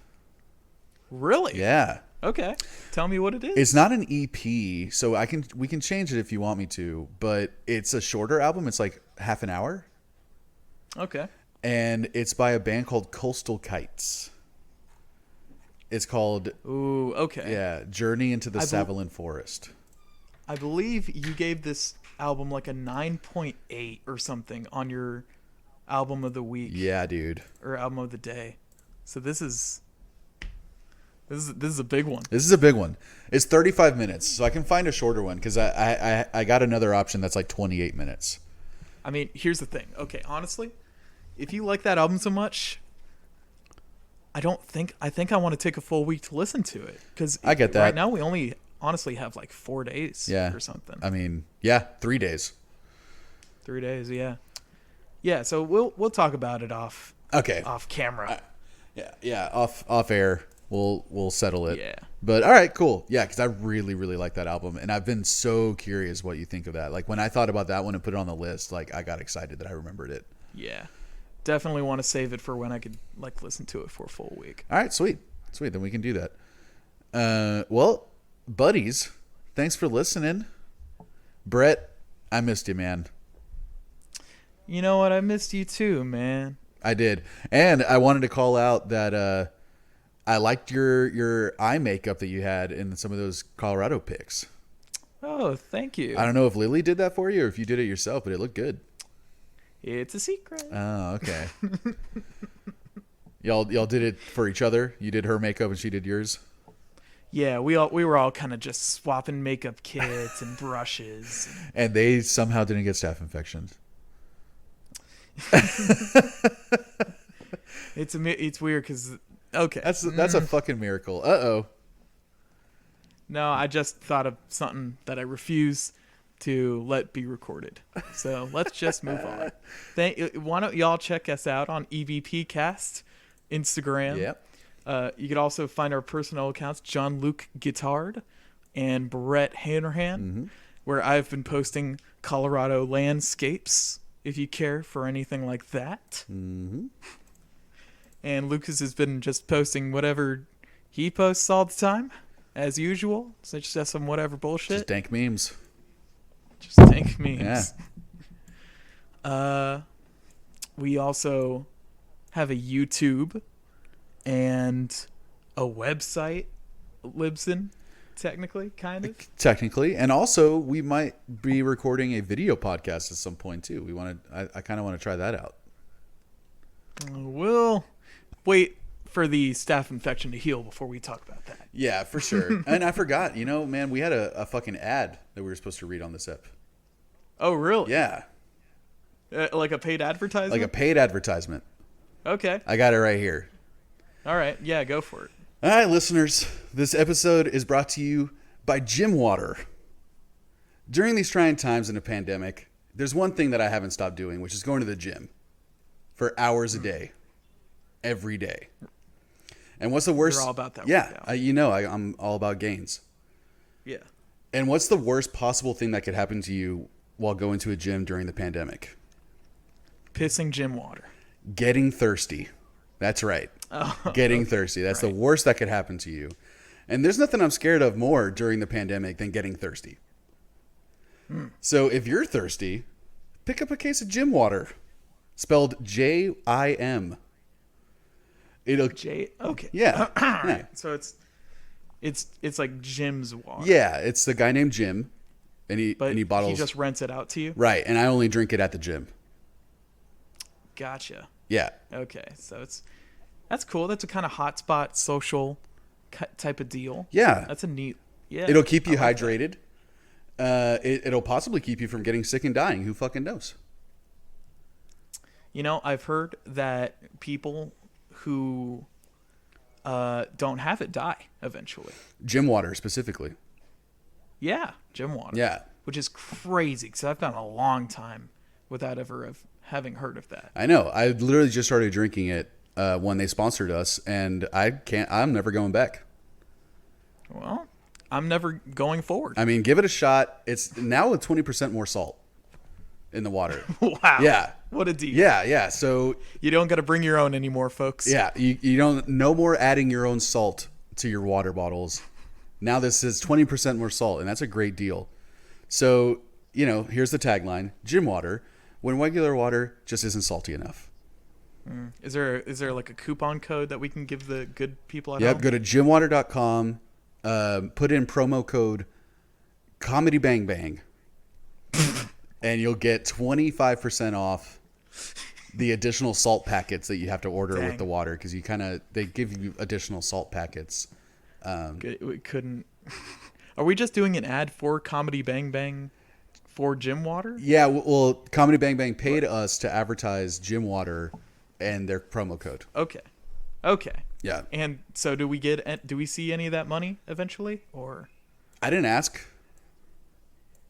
Really? Yeah. Okay. Tell me what it is. It's not an EP, so we can change it if you want me to, but it's a shorter album. It's like half an hour. Okay. And it's by a band called Coastal Kites. It's called Ooh, okay. Yeah, Journey into the Savalan Forest. I believe you gave this album like a 9.8 or something on your album of the week. Yeah, dude. Or album of the day. So this is a big one. This is a big one. It's 35 minutes, so I can find a shorter one because I got another option that's like 28 minutes. I mean, here's the thing. Okay, honestly, if you like that album so much, I think I want to take a full week to listen to it, because I get that. Right now we only honestly have like 4 days or something. I mean, yeah, 3 days. 3 days, yeah. Yeah, so we'll talk about it off camera. Off air. We'll settle it. Yeah. But all right, cool. Yeah, because I really, really like that album, and I've been so curious what you think of that. Like when I thought about that one and put it on the list, like I got excited that I remembered it. Yeah. Definitely want to save it for when I could like listen to it for a full week. All right, sweet. Then we can do that. Well, buddies, thanks for listening. Brett, I missed you, man. You know what? I missed you too, man. I did, and I wanted to call out that I liked your eye makeup that you had in some of those Colorado pics. Oh, thank you. I don't know if Lily did that for you or if you did it yourself, but it looked good. It's a secret. Oh, okay. Y'all did it for each other? You did her makeup and she did yours? Yeah, we were all kind of just swapping makeup kits and brushes. And they somehow didn't get staph infections. It's weird because okay. That's a fucking miracle. Uh-oh. No, I just thought of something that I refuse to let be recorded. So let's just move on. Why don't y'all check us out on EVP Cast, Instagram. Yep. You could also find our personal accounts, John Luke Guitard and Brett Hanrahan, where I've been posting Colorado landscapes, if you care for anything like that. Mm-hmm. And Lucas has been just posting whatever he posts all the time, as usual. So just some whatever bullshit. Just dank memes. Just dank memes. Yeah. We also have a YouTube and a website, Libsyn, technically, kind of. Technically, and also we might be recording a video podcast at some point too. I kind of want to try that out. We'll wait for the staph infection to heal before we talk about that. Yeah, for sure. And I forgot, man, we had a fucking ad that we were supposed to read on this ep. Oh, really? Yeah. Like a paid advertisement? Like a paid advertisement. Okay. I got it right here. All right. Yeah, go for it. All right, listeners. This episode is brought to you by Gym Water. During these trying times in a pandemic, there's one thing that I haven't stopped doing, which is going to the gym for hours a day, every day. And what's the worst? You're all about that. Yeah, I'm all about gains. Yeah. And what's the worst possible thing that could happen to you while going to a gym during the pandemic? Pissing gym water. Getting thirsty. That's right. Oh, Getting thirsty. That's right. The worst that could happen to you. And there's nothing I'm scared of more during the pandemic than getting thirsty. So if you're thirsty, pick up a case of gym water. Spelled J-I-M. Okay. Yeah. Yeah. So it's like Jim's water. Yeah, it's the guy named Jim. And he bottles. He just rents it out to you? Right, and I only drink it at the gym. Gotcha. Yeah. Okay, so that's cool. That's a kind of hotspot social type of deal. Yeah. That's a neat. Yeah. It'll keep you hydrated. It'll possibly keep you from getting sick and dying. Who fucking knows? I've heard that people who don't have it die eventually. Gym water specifically. Yeah, gym water. Yeah. Which is crazy because I've gone a long time without ever having heard of that. I know. I literally just started drinking it when they sponsored us, and I'm never going back. Well, I'm never going forward. I mean, give it a shot. It's now with 20% more salt in the water. Wow. Yeah. What a deal. Yeah. So you don't got to bring your own anymore, folks. Yeah. You don't, no more adding your own salt to your water bottles. Now this is 20% more salt, and that's a great deal. So, here's the tagline: gym water, when regular water just isn't salty enough. Is there like a coupon code that we can give the good people at Yep. home? Go to gymwater.com, put in promo code Comedy Bang Bang, and you'll get 25% off the additional salt packets that you have to order with the water, because they give you additional salt packets. We couldn't. Are we just doing an ad for Comedy Bang Bang for gym water? Yeah, well, Comedy Bang Bang paid us to advertise gym water and their promo code. Okay. Yeah. And so do we see any of that money eventually, or? I didn't ask.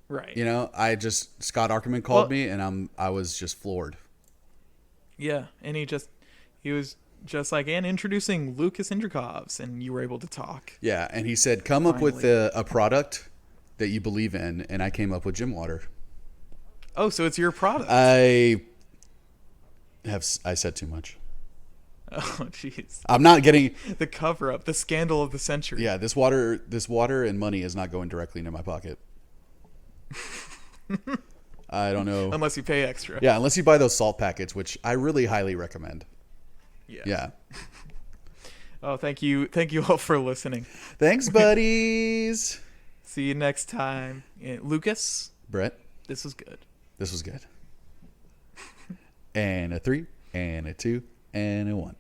Right. Scott Ackerman called me, and I was just floored. Yeah, and he was just like, and introducing Lucas Indrikovs, and you were able to talk. Yeah, and he said, come up with a product that you believe in, and I came up with gym water. Oh, so it's your product. I said too much. Oh, jeez. I'm not getting the cover up, the scandal of the century. Yeah, this water and money is not going directly into my pocket. I don't know. Unless you pay extra. Yeah, unless you buy those salt packets, which I really highly recommend. Yeah. Oh, thank you all for listening. Thanks, buddies. See you next time. Lucas, Brett, this was good. This was good. And a 3, and a 2, and a 1.